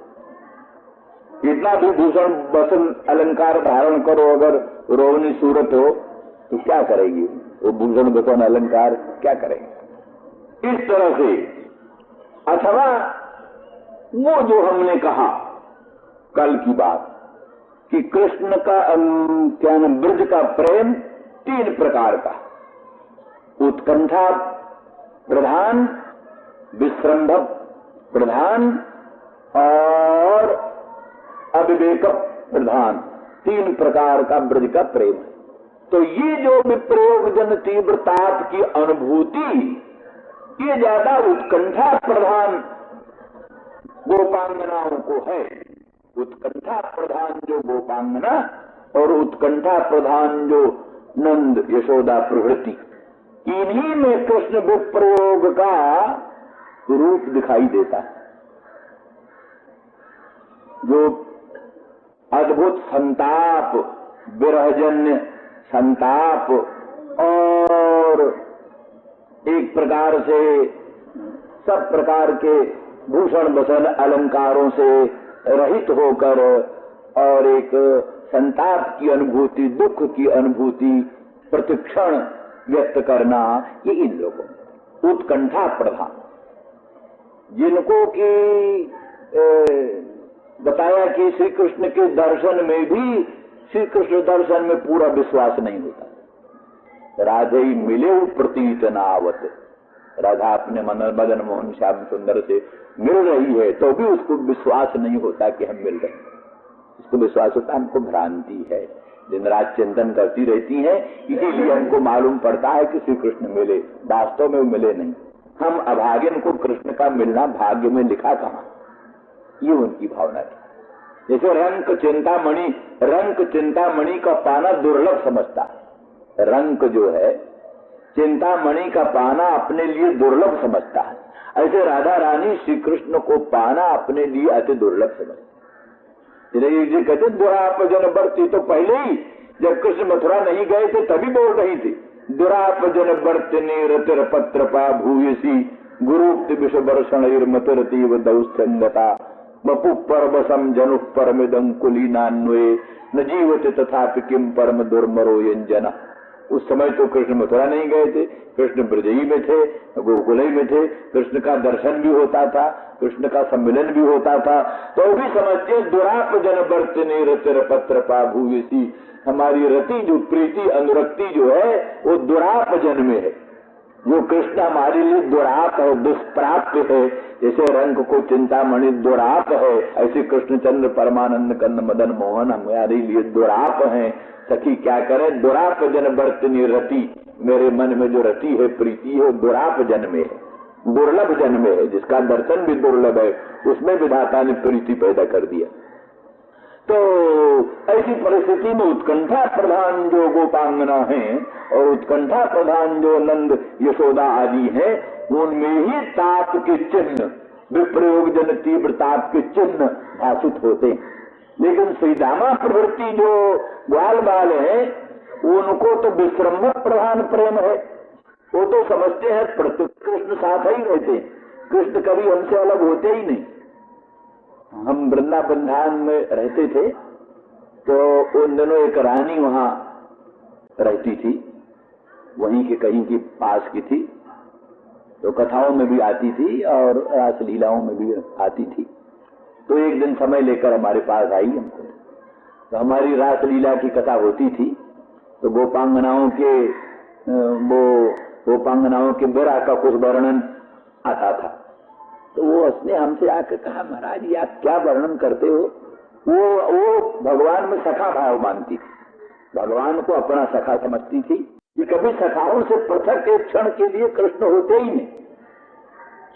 इतना भी भूषण बसन अलंकार धारण करो, अगर रोवनी सूरत हो तो क्या करेगी वो भूषण बसन अलंकार, क्या करेगी? इस तरह से अथवा वो जो हमने कहा कल की बात कि कृष्ण का क्या नाम ब्रज का प्रेम तीन प्रकार का, उत्कंठा प्रधान, विश्रंभ प्रधान और अविवेक प्रधान, तीन प्रकार का ब्रज का प्रेम है। तो ये जो विप्रयोग जन तीव्र ताप की अनुभूति, ये ज्यादा उत्कंठा प्रधान गोपांगनाओं को है। उत्कंठा प्रधान जो गोपांगना और उत्कंठा प्रधान जो नंद यशोदा प्रभृति, इन्हीं में कृष्ण विप्रयोग का रूप दिखाई देता है। जो अद्भुत संताप, विरहजन्य संताप और एक प्रकार से सब प्रकार के भूषण बसन अलंकारों से रहित होकर और एक संताप की अनुभूति, दुख की अनुभूति प्रतिक्षण व्यक्त करना, ये इन लोगों उत्कंठा प्रधान, जिनको कि बताया कि श्री कृष्ण के दर्शन में भी, श्री कृष्ण दर्शन में पूरा विश्वास नहीं होता। राधे मिले प्रतीत नावत, राधा अपने मदन मोहन श्याम सुंदर से मिल रही है तो भी उसको विश्वास नहीं होता कि हम मिल रहे हैं। उसको विश्वास होता हमको भ्रांति है, दिन रात चिंतन करती रहती है, इसीलिए हमको मालूम पड़ता है कि श्री कृष्ण मिले, वास्तव में वो मिले नहीं। हम अभागिन को कृष्ण का मिलना भाग्य में लिखा कहाँ, ये उनकी भावना थी। जैसे रंक चिंतामणि का पाना दुर्लभ समझता है, रंक जो है चिंतामणि का पाना अपने लिए दुर्लभ समझता है, ऐसे राधा रानी श्री कृष्ण को पाना अपने लिए अति दुर्लभ समझती। जी कहते दुराप जन बरती, तो पहले ही जब कृष्ण मथुरा नहीं गए थे तभी बोल रही थी, दुराप जन बर्तने रतिर पत्र पा भूयसी गुरुक्ति विषवर्षण मतिरतीव दौस्थंगता बपु परबसम जनु परमिदंकुलीनान्वे न जीवते तथापि किम परम दुर्मरो यंजना। उस समय तो कृष्ण मथुरा नहीं गए थे, कृष्ण ब्रजई में थे, गोकुलई में थे, कृष्ण का दर्शन भी होता था, कृष्ण का सम्मिलन भी होता था, तो भी समझते दुराप जन बर्तने रतिर पत्र पा भूयसी। हमारी रति जो प्रीति अनुरक्ति जो है वो दुराप जन में है। जो कृष्ण हमारे लिए दुराप है, दुष्प्राप्य है, जैसे रंग को चिंतामणि दुराप है, ऐसे कृष्णचंद्र परमानंद कंद मदन मोहन हमारे लिए दुराप हैं। सखी क्या करे, दुराप जन बर्तनी रति, मेरे मन में जो रति है प्रीति है दुराप जन में है, दुर्लभ जन में है, जिसका दर्शन भी दुर्लभ है, उसमें विधाता ने प्रीति पैदा कर दिया। तो ऐसी परिस्थिति में उत्कंठा प्रधान जो गोपांगना हैं और उत्कंठा प्रधान जो नंद यशोदा आदि हैं, उनमें ही ताप के चिन्ह, विप्रयोग जन तीव्र ताप के चिन्ह भाषित होते हैं। लेकिन श्रीदामा प्रवृत्ति जो ग्वाल बाल है उनको तो विश्रम्भ प्रधान प्रेम है। वो तो समझते हैं प्रत्येक कृष्ण साथ ही रहते हैं, कृष्ण कभी हमसे अलग होते ही नहीं। हम वृंदावन धाम में रहते थे तो उन दिनों एक रानी वहां रहती थी, वहीं के कहीं की पास की थी, तो कथाओं में भी आती थी और रासलीलाओं में भी आती थी। तो एक दिन समय लेकर हमारे पास आई हमको, तो हमारी रासलीला की कथा होती थी, तो गोपांगनाओं के विरह का कुछ वर्णन आता था। तो वो उसने हमसे आकर कहा, महाराज ये आप क्या वर्णन करते हो? वो भगवान में सखा भाव मानती थी, भगवान को अपना सखा समझती थी कि कभी सखाओं से पृथक एक क्षण के लिए कृष्ण होते ही नहीं।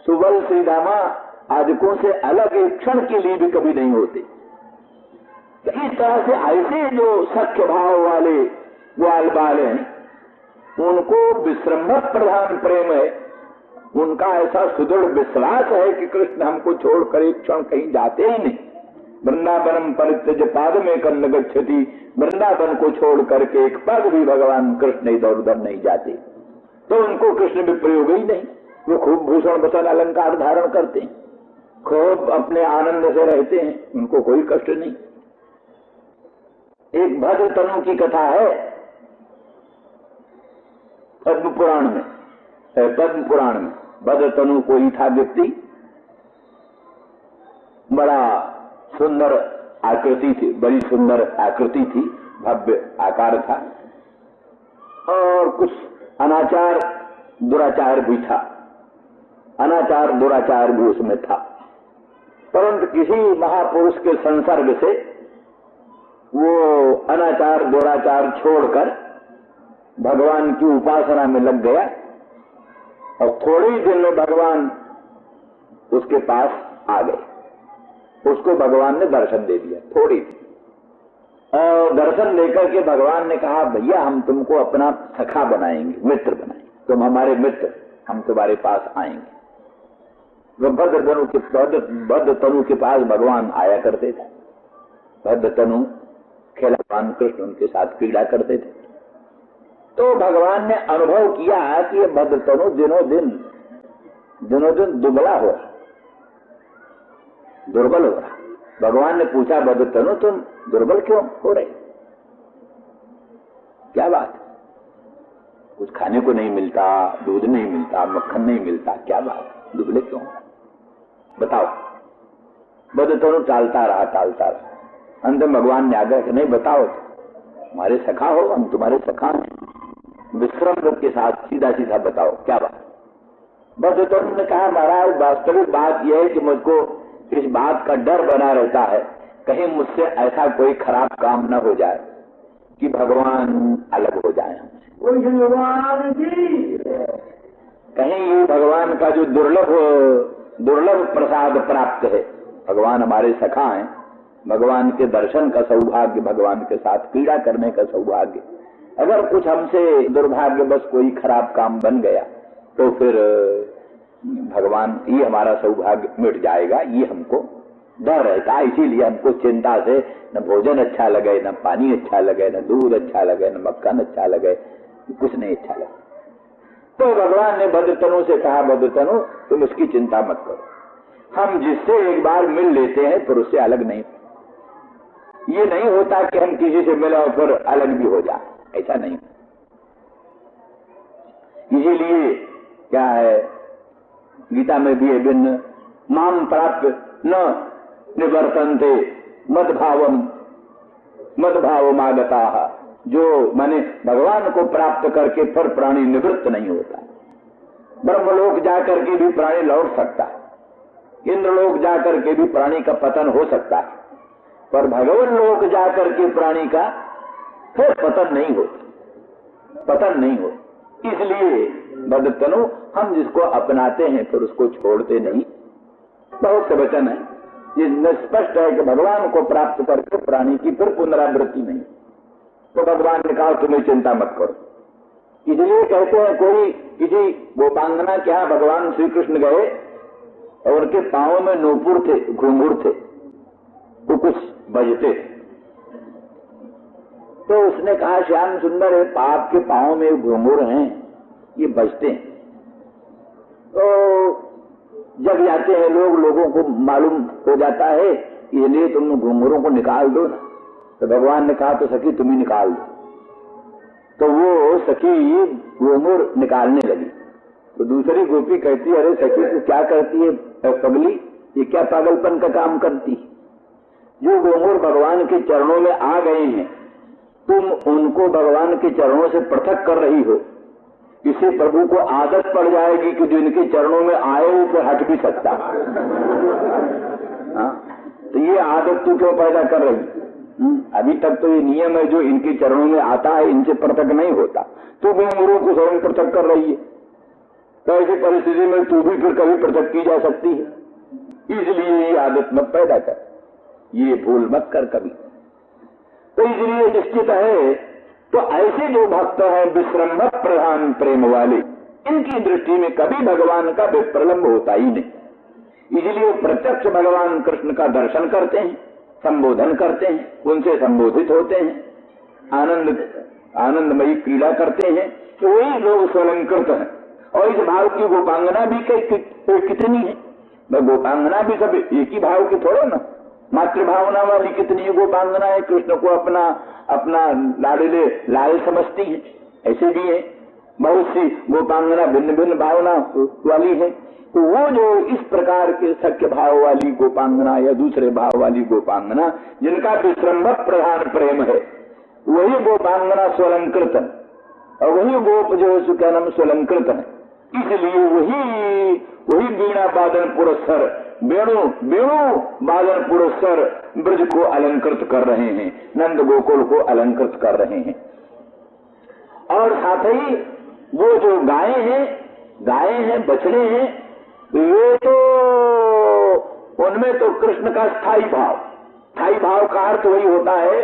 सुबल श्रीदामा आदिकों से अलग एक क्षण के लिए भी कभी नहीं होते। तो इस तरह से ऐसे जो सख्य भाव वाले ग्वाल बाल हैं उनको विश्रम्भ प्रधान प्रेम है, उनका ऐसा सुदृढ़ विश्वास है कि कृष्ण हमको छोड़कर एक क्षण कहीं जाते ही नहीं। वृंदावनम परित्यज पाद में कन्न गच्छति, वृंदावन को छोड़ करके एक पग भी भगवान कृष्ण इधर उधर नहीं जाते। तो उनको कृष्ण भी प्रयोग ही नहीं, वो खूब भूषण भूषण अलंकार धारण करते हैं, खूब अपने आनंद से रहते हैं, उनको कोई कष्ट नहीं। एक भद्र तनु की कथा है पद्म पुराण में, भद्र तनु कोई था व्यक्ति, बड़ा सुंदर आकृति थी, बड़ी सुंदर आकृति थी, भव्य आकार था और कुछ अनाचार दुराचार भी था, अनाचार दुराचार भी उसमें था। परंतु किसी महापुरुष के संसर्ग से वो अनाचार दुराचार छोड़कर भगवान की उपासना में लग गया और थोड़े ही दिन में भगवान उसके पास आ गए। उसको भगवान ने दर्शन दे दिया थोड़ी सी, और दर्शन देकर के भगवान ने कहा, भैया हम तुमको अपना सखा बनाएंगे, मित्र बनाएंगे, तुम हमारे मित्र, हम तुम्हारे पास आएंगे। वो भद्र तनु के पास भगवान आया करते थे, भद्र तनु खेलावान कृष्ण उनके साथ क्रीड़ा करते थे। तो भगवान ने अनुभव किया कि ये भद्र तनु दिनों दिन दुबला हो रहा, दुर्बल हो रहा। भगवान ने पूछा, भद्र तनु तुम दुर्बल क्यों हो रहे, क्या बात? कुछ खाने को नहीं मिलता, दूध नहीं मिलता, मक्खन नहीं मिलता, क्या बात, दुबले क्यों बताओ? भद्र तनु टालता रहा। अंत भगवान ने आग्रह कि नहीं बताओ, हमारे सखा हो, हम तुम्हारे सखा हैं, विश्रम के साथ सीधा बताओ क्या बात? भद्र तनु ने कहा, महाराज वास्तविक बात यह है कि मुझको इस बात का डर बना रहता है कहीं मुझसे ऐसा कोई खराब काम न हो जाए कि भगवान अलग हो जाए, कहीं ये भगवान का जो दुर्लभ प्रसाद प्राप्त है, भगवान हमारे सखा हैं, भगवान के दर्शन का सौभाग्य, भगवान के साथ क्रीड़ा करने का सौभाग्य, अगर कुछ हमसे दुर्भाग्यवश कोई खराब काम बन गया तो फिर भगवान ये हमारा सौभाग्य मिट जाएगा, ये हमको डर रहता है। इसीलिए हमको चिंता से न भोजन अच्छा लगे, न पानी अच्छा लगे, न दूध अच्छा लगे, न मक्खन अच्छा लगे, कुछ नहीं अच्छा लगे। तो भगवान ने भद्र तनु से कहा, भद्र तनु तुम उसकी चिंता मत करो। हम जिससे एक बार मिल लेते हैं फिर उससे अलग नहीं। ये नहीं होता कि हम किसी से मिले और फिर अलग भी हो जाए, ऐसा नहीं। इसीलिए क्या है, गीता में भी है, भिन्न माम प्राप्त न निवर्तन्ते मद्भावमागता, जो माने भगवान को प्राप्त करके फिर प्राणी निवृत्त नहीं होता। ब्रह्मलोक जाकर के भी प्राणी लौट सकता है, इंद्रलोक जाकर के भी प्राणी का पतन हो सकता है, पर भगवान लोक जाकर के प्राणी का फिर पतन नहीं हो। इसलिए बदतनु, हम जिसको अपनाते हैं फिर उसको छोड़ते नहीं। बहुत से वचन है जिसमें स्पष्ट है कि भगवान को प्राप्त करके प्राणी की फिर पुनरावृत्ति नहीं। तो भगवान ने कहा तुम्हें चिंता मत करो। इसलिए कहते हैं, कोई किसी गोपांगना के यहाँ भगवान श्री कृष्ण गए और उनके पांवों में नूपुर थे, घुंघरू थे, वो कुछ बजते थे। तो उसने कहा, श्याम सुंदर है, आपके पांवों में घुंघरू हैं, ये बजते हैं। तो जग जाते हैं लोग, लोगों को मालूम हो जाता है, इसलिए तुम घुंघरू को निकाल दो ना। तो भगवान ने कहा, तो सखी तुम ही निकाल दो। तो वो सखी घुंघरू निकालने लगी। तो दूसरी गोपी कहती, अरे सखी तू क्या करती है पगली, ये क्या पागलपन का काम करती। जो घुंघरू भगवान के चरणों में आ गए हैं, तुम उनको भगवान के चरणों से पृथक कर रही हो। इसे प्रभु को आदत पड़ जाएगी कि जो इनके चरणों में आए वो फिर हट भी सकता। तो ये आदत तू क्यों पैदा कर रही? अभी तक तो ये नियम है, जो इनके चरणों में आता है इनसे पृथक नहीं होता। तू घुंघरू को स्वयं पृथक कर रही है, तो ऐसी परिस्थिति में तू भी फिर कभी पृथक की जा सकती है। इसलिए ये आदत मत पैदा कर, ये भूल मत कर कभी। तो इसलिए निश्चित है, तो ऐसे जो भक्त हैं विश्रम्भ प्रधान प्रेम वाले, इनकी दृष्टि में कभी भगवान का विप्रलंब होता ही नहीं। इसलिए प्रत्यक्ष भगवान कृष्ण का दर्शन करते हैं, संबोधन करते हैं, उनसे संबोधित होते हैं, आनंदमयी क्रीड़ा करते हैं। तो वही लोग स्वलंकृत हैं। और इस भाव की गोपांगना भी कितनी है, गोपांगना भी सब एक ही भाव की थोड़ा ना, मातृभावना वाली कितनी गोपांगना है, कृष्ण को अपना लाडले लाल समझती है। ऐसे भी है बहुत सी गोपांगना भिन्न भिन्न भावना वाली है। तो वो जो इस प्रकार के सख्य भाव वाली गोपांगना या दूसरे भाव वाली गोपांगना, जिनका विश्रम्भ प्रधान प्रेम है, वही गोपांगना स्वलंकृत है, और वही गोप जो है क्या नाम स्वलंकृत है। इसलिए वही वीणा वादन पुरस्सर, वेणु वादन पुरस्सर ब्रज को अलंकृत कर रहे हैं, नंद गोकुल को अलंकृत कर रहे हैं। और साथ ही वो जो गाय हैं, बछड़े हैं, ये तो उनमें तो कृष्ण का स्थायी भाव का अर्थ वही होता है,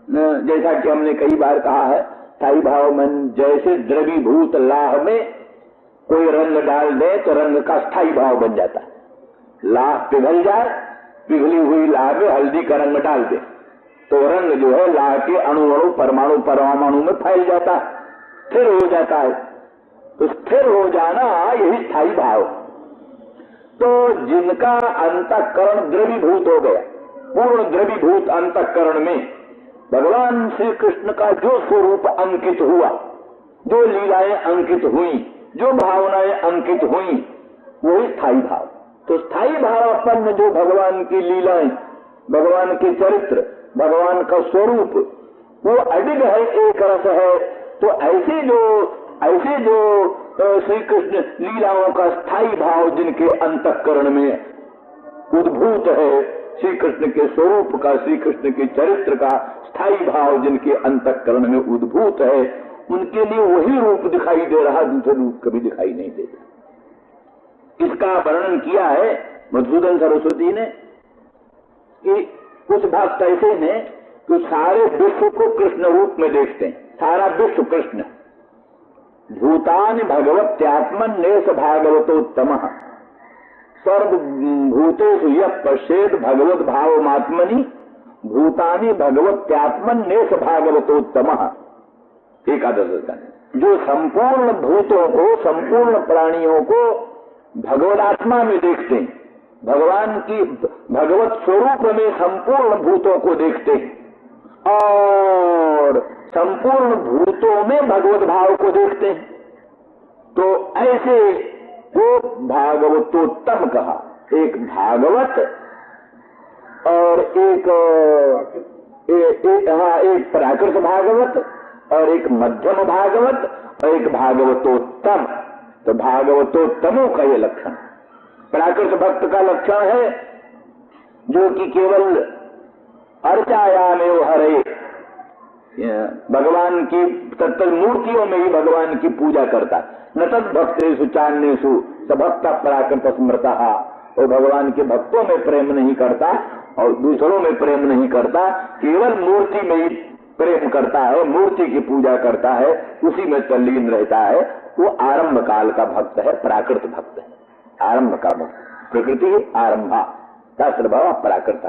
जैसा कि हमने कई बार कहा है, स्थायी भाव मन जैसे द्रवीभूत लाह में कोई रंग डाल दे तो रंग का स्थायी भाव बन जाता है। लाह पिघल जाए, पिघली हुई लाह में हल्दी का रंग डाल दे तो रंग जो है लाह के अणु परमाणु में फैल जाता है, स्थिर हो जाता है। तो स्थिर हो जाना यही स्थायी भाव। तो जिनका अंतःकरण द्रवीभूत हो गया, पूर्ण द्रवीभूत अंतःकरण में भगवान श्री कृष्ण का जो स्वरूप अंकित हुआ, जो लीलाएं अंकित हुई, जो भावनाएं अंकित हुई, वही स्थायी भाव। तो स्थायी भावापन्न जो भगवान की लीलाएं, भगवान के चरित्र, भगवान का स्वरूप, वो अडिग है, एक रस है। तो ऐसे जो श्री कृष्ण लीलाओं का स्थायी भाव जिनके अंतःकरण में उद्भूत है, श्री कृष्ण के स्वरूप का, श्री कृष्ण के चरित्र का स्थायी भाव जिनके अंतःकरण में उद्भूत है, उनके लिए वही रूप दिखाई दे रहा, दूसरे रूप कभी दिखाई नहीं देता। इसका वर्णन किया है मधुसूदन सरस्वती ने कि कुछ भक्त ऐसे हैं कि सारे विश्व को कृष्ण रूप में देखते हैं, सारा विश्व कृष्ण। भूतानि भगवत्यात्मन नेश भागवतोत्तम सर्वभूतेषु यः पश्येत् भगवत भावमात्मनि भूतानि भगवत्यात्मन नेश भागवतोत्तम। एकादश, जो संपूर्ण भूतों को, संपूर्ण प्राणियों को भगवत आत्मा में देखते हैं, भगवान की भगवत स्वरूप में संपूर्ण भूतों को देखते हैं और संपूर्ण भूतों में भगवत भाव को देखते हैं। तो ऐसे वो भागवतोत्तम कहा, एक भागवत और एक प्राकृत भागवत और एक मध्यम भागवत और एक भागवतोत्तम। तो भागवतोत्तमों का ये लक्षण। प्राकृत भक्त का लक्षण है जो कि केवल अर्चायामेव हरे, भगवान की तत्त मूर्तियों में ही भगवान की पूजा करता। न तद भक्तेषु चान्येषु सभक्त प्राकृत स्मृता, और भगवान के भक्तों में प्रेम नहीं करता और दूसरों में प्रेम नहीं करता, केवल मूर्ति में ही प्रेम करता है, मूर्ति की पूजा करता है, उसी में तल्लीन रहता है। वो आरंभ काल का भक्त है, प्राकृत भक्त है, आरंभ का भक्त। प्रकृति आरंभा शास्त्र भाव प्राकृत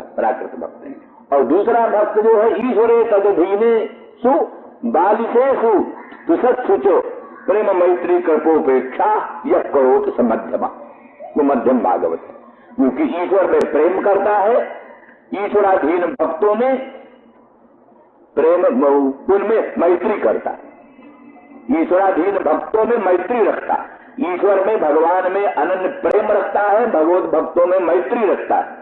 भक्त है। और दूसरा भक्त जो है ईश्वरे तदधीने सु बालिशेषु तुसत्सुचो प्रेम मैत्री कृपोपेक्षा यह करोत समध्यमा, वो मध्यम भागवत है, क्योंकि ईश्वर में प्रेम करता है, ईश्वराधीन भक्तों में प्रेम, उनमें मैत्री करता है, ईश्वराधीन भक्तों में मैत्री रखता है, ईश्वर में भगवान में अनन्य प्रेम रखता है, भगवत भक्तों में मैत्री रखता है।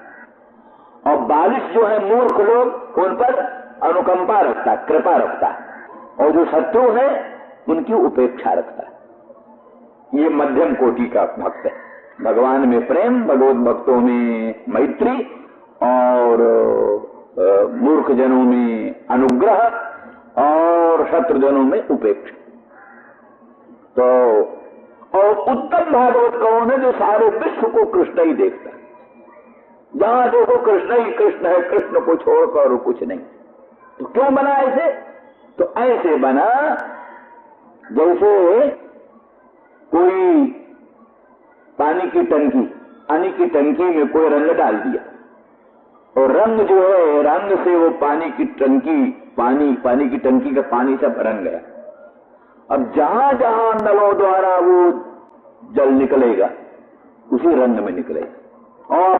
और बालिश जो है मूर्ख लोग, उन पर अनुकंपा रखता है, कृपा रखता है, और जो शत्रु है उनकी उपेक्षा रखता है। ये मध्यम कोटि का भक्त है, भगवान में प्रेम, भगवत भक्तों में मैत्री और मूर्ख जनों में अनुग्रह और शत्रु जनों में उपेक्षा। तो और उत्तम भागवत कौन है? जो सारे विश्व को कृष्ण ही देखता है, जहां देखो कृष्ण ही कृष्ण है, कृष्ण को छोड़कर कुछ नहीं। तो क्यों बना ऐसे? तो ऐसे बना जैसे कोई पानी की टंकी में कोई रंग डाल दिया, और रंग जो है, रंग से वो पानी की टंकी का पानी सब रंग गया। अब जहां जहां नलों द्वारा वो जल निकलेगा उसी रंग में निकलेगा, और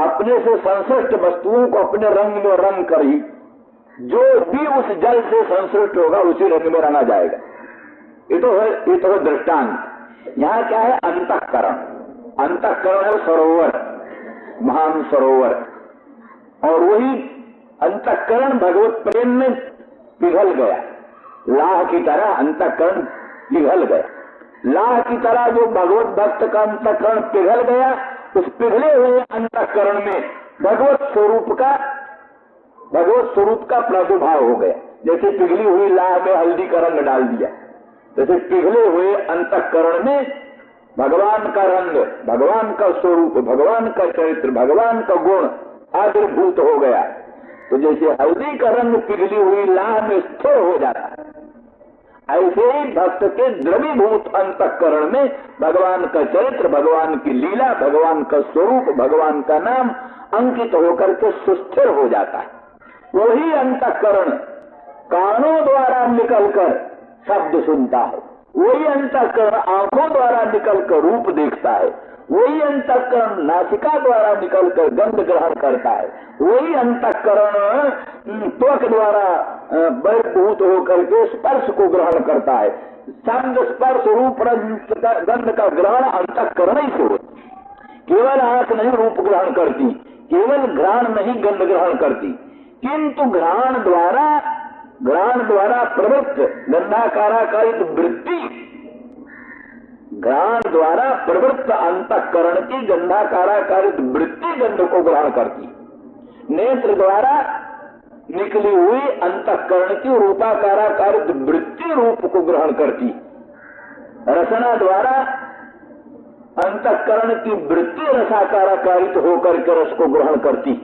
अपने से संश्लिष्ट वस्तुओं को अपने रंग में रंग कर ही जो भी उस जल से संश्लिष्ट होगा उसी रंग में रंगा जाएगा। ये तो है दृष्टांत। यहाँ क्या है? अंतःकरण। अंतःकरण है सरोवर, महान सरोवर, और वही अंतःकरण भगवत प्रेम में पिघल गया, लाह की तरह अंतःकरण पिघल गया। लाह की तरह जो भगवत भक्त का अंतःकरण पिघल गया, उस पिघले हुए अंतःकरण में भगवत स्वरूप का प्रादुर्भाव हो गया। जैसे पिघली हुई लाह में हल्दी का रंग डाल दिया, जैसे पिघले हुए अंतःकरण में भगवान का रंग, भगवान का स्वरूप, भगवान का चरित्र, भगवान का गुण आविर्भूत हो गया। तो जैसे हल्दी का रंग पिघली हुई लाह में स्थिर हो जाता है, ऐसे ही भक्त के द्रवीभूत अंतःकरण में भगवान का चरित्र, भगवान की लीला, भगवान का स्वरूप, भगवान का नाम अंकित होकर के सुस्थिर हो जाता है। वही अंतःकरण कानों द्वारा निकलकर शब्द सुनता है, वही अंतःकरण आंखों द्वारा निकलकर रूप देखता है, वही अंतःकरण नासिका द्वारा निकलकर गंध ग्रहण करता है, वही अंतःकरण त्वक द्वारा बहिर्भूत होकर के स्पर्श को ग्रहण करता है। शब्द, स्पर्श, रूप, गंध का ग्रहण अंतःकरण ही से होता है। केवल आंख नहीं रूप ग्रहण करती, केवल घ्राण नहीं गंध ग्रहण करती, किंतु घ्राण द्वारा प्रवृत्त गंधाकाराकारित वृत्ति, घ्राण द्वारा प्रवृत्त अंतःकरण की गंधाकाराकारित वृत्ति गंध को ग्रहण करती, नेत्र द्वारा निकली हुई अंतःकरण की रूपाकाराकारित वृत्ति रूप को ग्रहण करती, रसना द्वारा अंतःकरण की वृत्ति रसाकाराकारित होकर के रस को ग्रहण करती।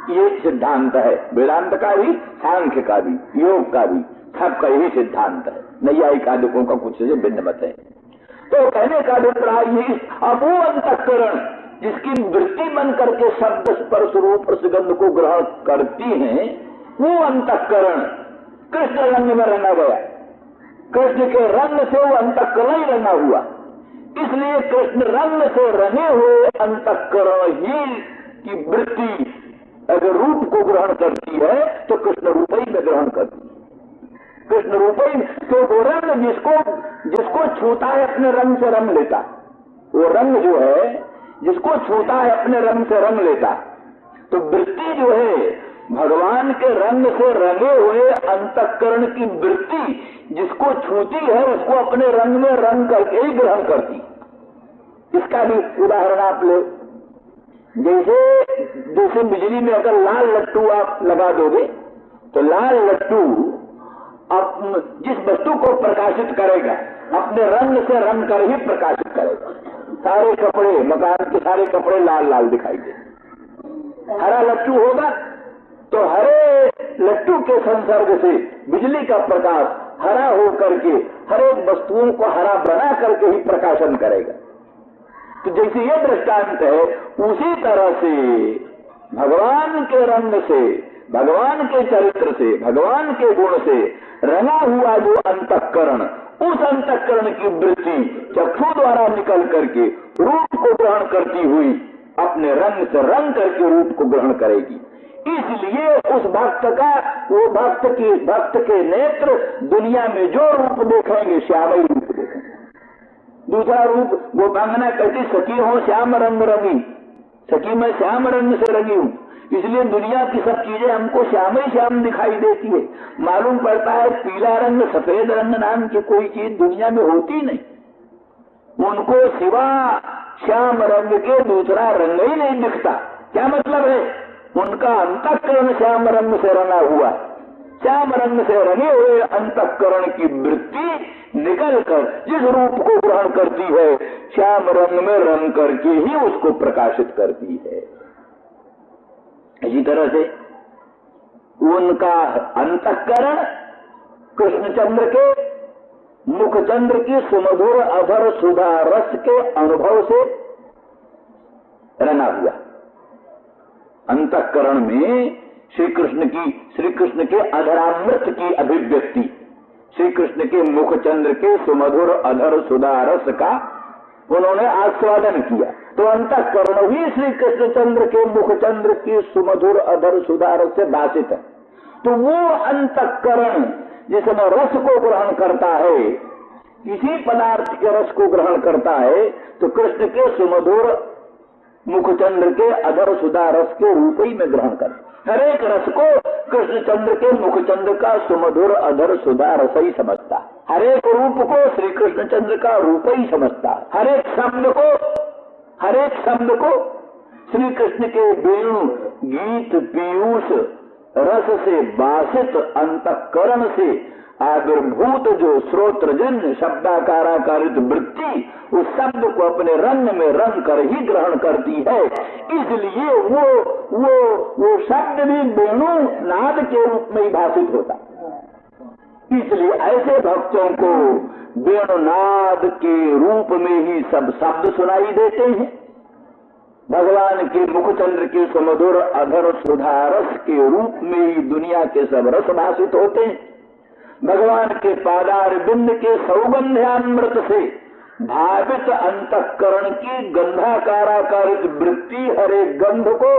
ये सिद्धांत है वेदांत का भी, सांख्य का भी, योग का भी, सबका यही सिद्धांत है। नैयायिक आदिकों का कुछ से भिन्न मत है। तो कहने का अभिप्राय ये, अब वो अंतःकरण जिसकी वृत्ति बन करके शब्द, स्पर्श, रूप, सुगंध को ग्रहण करती है, वो अंतःकरण कृष्ण रंग में रंगा गया। कृष्ण के रंग से वो अंतःकरण ही रंगा हुआ। इसलिए कृष्ण रंग से रंगे हुए अंतःकरण ही की वृत्ति अगर रूप को ग्रहण करती है तो कृष्ण रूप ही में ग्रहण करती है। कृष्ण रूप ही तो वो रंग जिसको छूता है अपने रंग से रंग लेता, वो रंग जो है जिसको छूता है अपने रंग से रंग लेता। तो वृत्ति जो है भगवान के रंग से रंगे हुए अंतःकरण की वृत्ति जिसको छूती है उसको अपने रंग में रंग करके ही ग्रहण करती। इसका भी उदाहरण आप ले, जैसे बिजली में अगर लाल लट्टू आप लगा दोगे तो लाल लट्टू जिस वस्तु को प्रकाशित करेगा अपने रंग से रंग कर ही प्रकाशित करेगा। सारे कपड़े, मकान के सारे कपड़े लाल लाल दिखाई दे। हरा लट्टू होगा तो हरे लट्टू के संसर्ग से बिजली का प्रकाश हरा होकर के हर एक वस्तुओं को हरा बना करके ही प्रकाशन करेगा। तो जैसे ये दृष्टांत है, उसी तरह से भगवान के रंग से, भगवान के चरित्र से, भगवान के गुण से रंगा हुआ जो अंतःकरण, उस अंतःकरण की वृत्ति चक्षु द्वारा निकल करके रूप को ग्रहण करती हुई अपने रंग से रंग करके रूप को ग्रहण करेगी। इसलिए उस भक्त का, वो भक्त के नेत्र दुनिया में जो रूप देखेंगे श्यामल रूप देखेंगे। दूसरा रूप गोपांगना कहती सखी हो श्याम रंग रंगी, सखी मैं श्याम रंग से रंगी हूँ, इसलिए दुनिया की सब चीजें हमको श्याम ही श्याम दिखाई देती है। मालूम पड़ता है पीला रंग, सफेद रंग नाम की कोई चीज दुनिया में होती नहीं। उनको सिवा श्याम रंग के दूसरा रंग ही नहीं दिखता। क्या मतलब है? उनका अंतःकरण श्याम रंग से रंगा हुआ, श्याम रंग से रंगे हुए अंतःकरण की वृत्ति निकलकर जिस रूप को ग्रहण करती है श्याम रंग में रंग करके ही उसको प्रकाशित करती है। इसी तरह से उनका अंतःकरण कृष्णचंद्र के मुखचंद्र की सुमधुर अधर सुधा रस के अनुभव से रंगा हुआ। अंतःकरण में श्री कृष्ण के अधरामृत की अभिव्यक्ति, श्री कृष्ण के मुखचंद्र के सुमधुर अधर सुधा रस का उन्होंने आस्वादन किया। तो अंतःकरण ही श्री कृष्णचंद्र के मुखचंद्र की सुमधुर अधर सुधा रस से भाषित है। तो वो अंतःकरण जिसमें रस को ग्रहण करता है, किसी पदार्थ के रस को ग्रहण करता है, तो कृष्ण के सुमधुर मुखचंद्र के अधर सुधा रस के रूप ही में ग्रहण करता। हर एक रस को कृष्णचंद्र के मुखचंद्र का सुमधुर अधर सुधा रस ही समझता। हर एक रूप को श्री कृष्णचंद्र का रूप ही समझता। हर एक शब्द को श्री कृष्ण के वेणु गीत पीयूष रस से बासित अंतःकरण से आविर्भूत जो श्रोत्रजन्य शब्दाकाराकारित वृत्ति उस शब्द को अपने रंग में रंग कर ही ग्रहण करती है। इसलिए वो शब्द भी वेणु नाद के रूप में ही भाषित होता। इसलिए ऐसे भक्तों को वेणुनाद के रूप में ही सब शब्द सुनाई देते हैं। भगवान के मुखचंद्र के सुमधुर अधर सुधा रस के रूप में ही दुनिया के सब रस भाषित होते हैं। भगवान के पादार बिंद के सौगंध्यामृत से भावित अंतःकरण की गंधाकाराकारित वृत्ति हर एक गंध को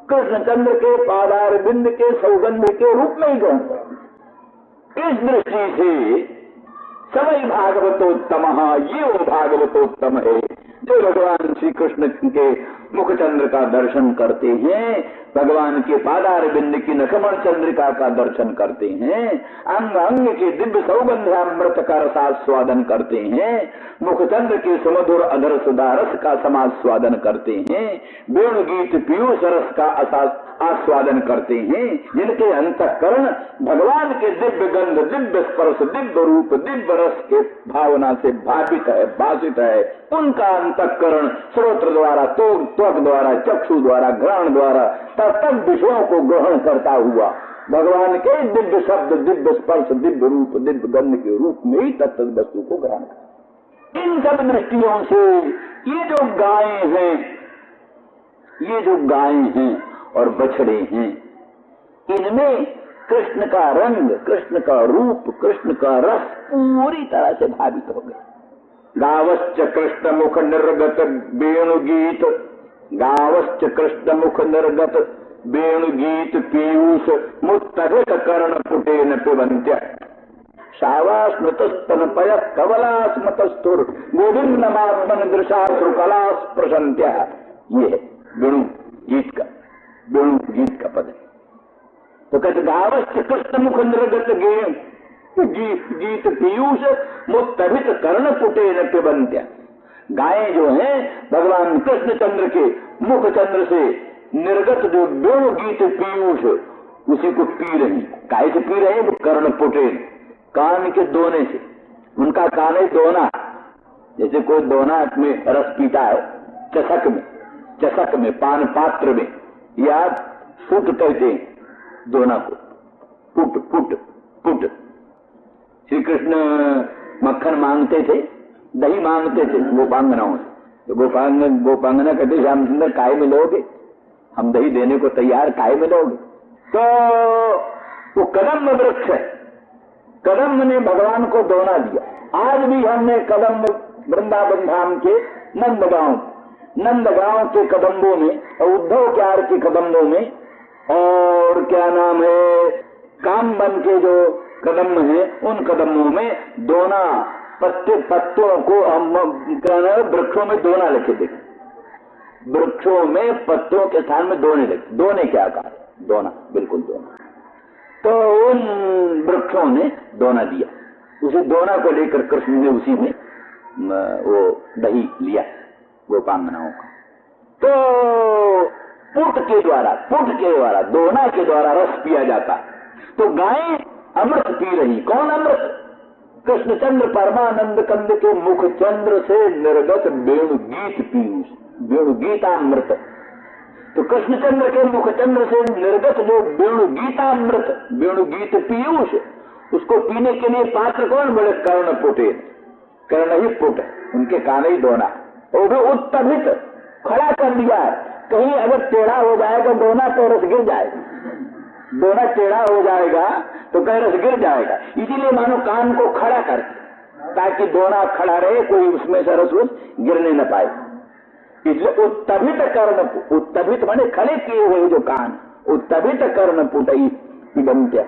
कृष्णचंद्र के पादार बिंद के सौगंध के रूप में ही ग्रहण कर। इस दृष्टि से सवै भागवतोत्तम, ये वो भागवतोत्तम है जो भगवान श्री कृष्ण के मुखचंद्र का दर्शन करते हैं, भगवान के पादार बिंद की नखमण चंद्रिका का दर्शन करते हैं, अंग अंग के दिव्य सौगंध्यामृत का रसास्वादन करते हैं, मुखचंद्र के सुमधुर अधर सुधा रस का समास्वादन करते हैं, वेणु गीत पीयूष रस का आस्वादन करते हैं, जिनके अंतःकरण भगवान के दिव्य गंध, दिव्य स्पर्श, दिव्य रूप, दिव्य रस के भावना से भावित है, भाषित है। उनका अंतःकरण श्रोत्र द्वारा, त्वक द्वारा, चक्षु द्वारा, घ्राण द्वारा तत्त विषयों को ग्रहण करता हुआ भगवान के दिव्य शब्द, दिव्य स्पर्श, दिव्य रूप, दिव्य गंध के रूप में ही तत्त वस्तु को ग्रहण करता। इन सब दृष्टियों से ये जो गायें हैं और बछड़े हैं, इनमें कृष्ण का रंग, कृष्ण का रूप, कृष्ण का रस पूरी तरह से भावित हो गए। गावश्च कृष्ण मुख निर्गत वेणुगीत, गावश्च कृष्ण मुख निर्गत वेणुगीत पीयूष मुत्तभित कर्ण पुटेन पिबन्त्य, शावा स्मृतस्तनपय कवला स्मृतस्थुर गोविंदमात्मन दृशा श्रुकला प्रसन्त्या। ये है वेणु गीत का, वेणु गीत का पद है। तो कहते गावश्च कृष्ण मुख निर्गत गीत पीयूष मुत्तभित कर्ण पुटेन पिबन्त्य। गायें जो हैं भगवान कृष्णचंद्र के मुख चंद्र से निर्गत जो वेणु गीत पीयूष उसी को पी रही। काय से पी रहे? वो कर्ण पुटेन, कान के दोने से। उनका कान है दोना, जैसे कोई दोना में रस पीता है, चषक में पान पात्र में, या फुट कहते हैं दोना को, put put put. Shri Krishna मक्खन मांगते थे, दही मांगते थे गोपांगनाओं से। तो गोपांगना कहते श्याम सुंदर काय में लोगे, हम दही देने को तैयार, काय में लोगे? तो वो कदम्ब वृक्ष है, कदम्ब ने भगवान को दोना दिया। आज भी हमने कदम्ब वृंदावन धाम के नंदगांव के कदम्बों में और उद्धव क्यार के कदम्बों में और क्या नाम है कामबन के जो कदम्ब हैं उन कदम्बों में दोना पत्तों को हम वृक्षों में दोना लिखे देखे। वृक्षों में पत्तों के स्थान में दोने लिखे। दोने क्या कहा? दोना, बिल्कुल दोना। तो उन वृक्षों ने दोना दिया। उसी दोना को लेकर कृष्ण ने उसी में वो दही लिया गोपांगनाओं का। तो पुट के द्वारा दोना के द्वारा रस पिया जाता। तो गायें अमृत पी रही। कौन अमृत? कृष्णचंद्र परमानंद कंद के मुख चंद्र से निर्गत वेणुगीत पीयूष, वेणुगीतामृत। तो कृष्णचंद्र के मुख चंद्र से निर्गत जो वेणुगीतामृत, वेणुगीत पीयूष, उसको पीने के लिए पात्र कौन? बड़े कर्ण पुटे, कर्ण ही पुट है, उनके कान ही दोना। वो भी उत्तभित खड़ा कर दिया है। कहीं अगर टेढ़ा हो जाएगा दोना तो रस गिर जाएगा, दोना टेढ़ा हो जाएगा तो कहीं रस गिर जाएगा। इसीलिए मानो कान को खड़ा कर, ताकि दोना खड़ा रहे, कोई उसमें से रस गिरने न पाए। इसलिए उत्तभित कर्ण, उत्तभित माने खड़े किए हुए जो कान, उत्तभित कर्ण पुटई पिबन्त्य।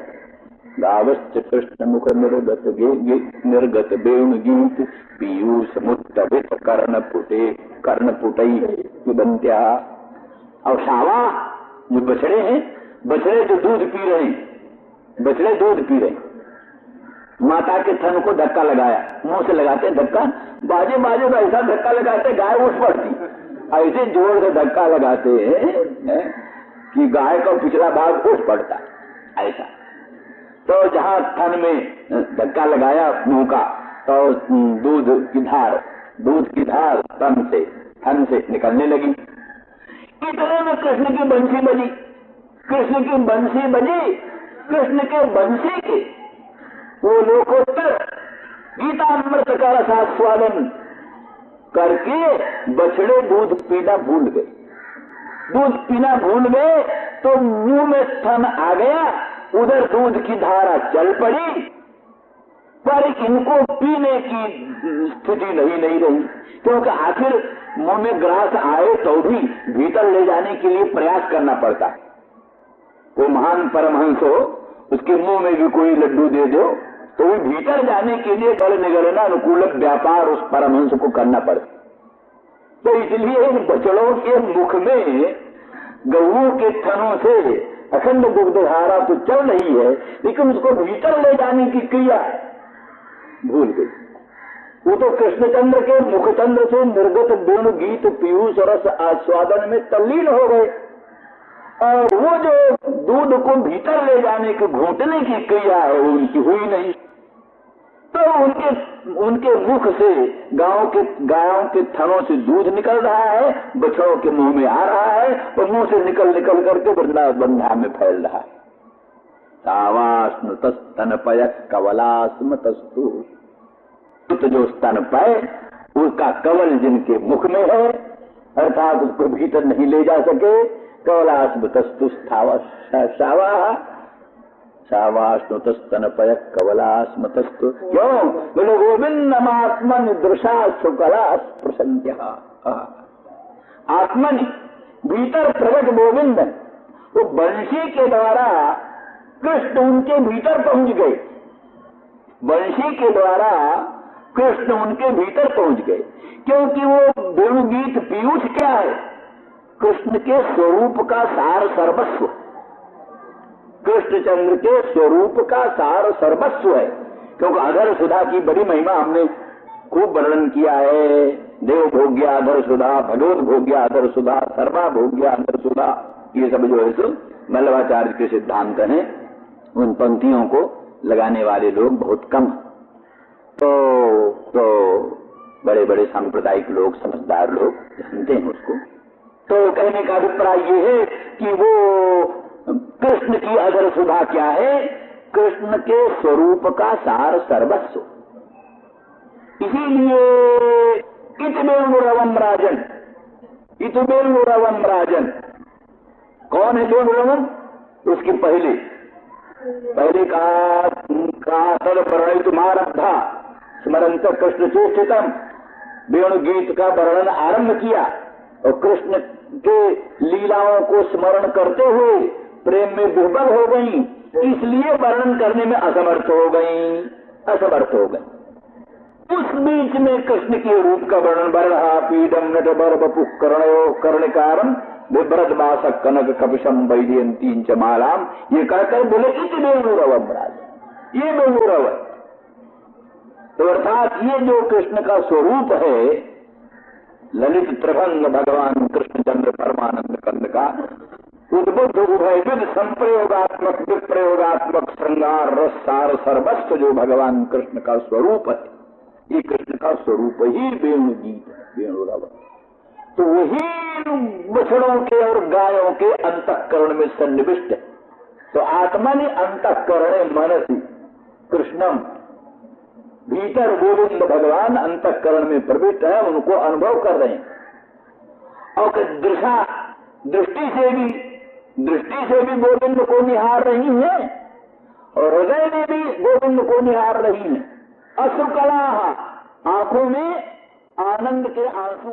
गावश्च कृष्ण मुख निर्गत वेणुगीत पीयूष मुत्तभित कर्ण पुटई पिबन्त्या। और शावा जो बछड़े हैं, बछड़े जो दूध पी रहे हैं, बछड़े दूध पी रहे, माता के थन को धक्का लगाया, मुंह से लगाते धक्का, बाजे तो ऐसा धक्का लगाते गाय उठ पड़ती, ऐसे जोर से धक्का लगाते हैं कि गाय का पिछला भाग उठ पड़ता, ऐसा। तो जहां थन में धक्का लगाया मुंह का, तो दूध की धार थन से निकलने लगी। इतने में कृष्ण की बंसी बजी, कृष्ण के बंसी के वो लोकोत्तर गीतामृत का रसास्वादन करके बछड़े दूध पीना भूल गए। तो मुंह में थन आ गया, उधर दूध की धारा चल पड़ी, पर इनको पीने की स्थिति नहीं रही, क्योंकि आखिर मुंह में ग्रास आए तो भी भीतर ले जाने के लिए प्रयास करना पड़ता है। कोई महान परमहंस हो, उसके मुंह में भी कोई लड्डू दे दो तो वो भीतर जाने के लिए गल निगलना अनुकूल व्यापार उस परमहंस को करना पड़ता। तो इसलिए इन बछड़ों के मुख में गऊ के थनों से अखंड दुग्ध धारा तो चल रही है, लेकिन उसको भीतर ले जाने की क्रिया भूल गई। वो तो कृष्णचंद्र के मुखचंद्र से निर्गत वेणु गीत पीयूष रस आस्वादन में तल्लीन हो गए, और वो जो दूध को भीतर ले जाने के घोटने की क्रिया है वो उनकी हुई नहीं। तो उनके मुख से गायों के थनों से दूध निकल रहा है, बछड़ों के मुंह में आ रहा है, और मुंह से निकल करके वृंदावन धाम में फैल रहा है। सावास्म तस्तनपय कवलास्म तस्तु, तो जो स्तनपय उसका कवल जिनके मुख में है, अर्थात उसको भीतर नहीं ले जा सके, कवलास्म तस्तु सावास्नुतस्तनपय कवलास्मतस्तु क्यों बोले गोविंदमात्मन दृशा सुकला प्रसंज्ञ। आत्मन भीतर प्रकट गोविंद, वो बंशी के द्वारा कृष्ण उनके भीतर पहुंच गए, बंशी के द्वारा कृष्ण उनके भीतर पहुंच गए। क्योंकि वो वेणुगीत पीयूष क्या है? कृष्ण के स्वरूप का सार सर्वस्व, कृष्णचंद्र के स्वरूप का सार सर्वस्व है। क्योंकि अधर सुधा की बड़ी महिमा हमने खूब वर्णन किया है। देव भोग्य अधर सुधा, भगवत भोग्य अधर सुधा, सर्वा भोग्य अधर सुधा, ये सब जो है सो वल्लभाचार्य के सिद्धांत हैं। उन पंक्तियों को लगाने वाले लोग बहुत कम, तो बड़े बड़े सांप्रदायिक लोग, समझदार लोग जानते हैं उसको। तो कहने का अभिप्राय ये है कि वो कृष्ण की अधर सुधा क्या है? कृष्ण के स्वरूप का सार सर्वस्व। इसीलिए इतवेणुरवम राजन, इतवेणुरवम राजन, कौन है वेणुरवम? उसके पहले कहा तद प्रणय तुम्हारा स्मरंत कृष्ण चेष्टितम, वेणु गीत का वर्णन आरंभ किया और कृष्ण के लीलाओं को स्मरण करते हुए प्रेम में विह्वल हो गई, इसलिए वर्णन करने में असमर्थ हो गई। उस बीच में कृष्ण के रूप का वर्णन बरहा पीडम नट बर बपु कर्णकारम विभ्रत बासक कनक कपिशम वैजयंती च मालाम, ये कहकर बोले इत वेणुरवम राज, ये वेणुरव। तो अर्थात ये जो कृष्ण का स्वरूप है, ललित त्रिभंग भगवान कृष्णचंद्र परमानंद कंद का उद्बुद्ध उभयविद संप्रयोगात्मक विप्रयोगात्मक श्रृंगार रस सार सर्वस्व जो भगवान कृष्ण का स्वरूप है, ये कृष्ण का स्वरूप ही वेणुगीत है, वेणुरव। तो वही बछड़ों के और गायों के अंतःकरण में सन्निविष्ट है। तो आत्मा ने अंतःकरणे मनसी कृष्णम, भीतर गोविंद भगवान अंतःकरण में प्रविष्ट है, उनको अनुभव कर रहे हैं। और दृष्टि से भी गोविंद को निहार रही है और हृदय में भी गोविंद को निहार रही है। अश्रुकला, आंखों में आनंद के आंसू।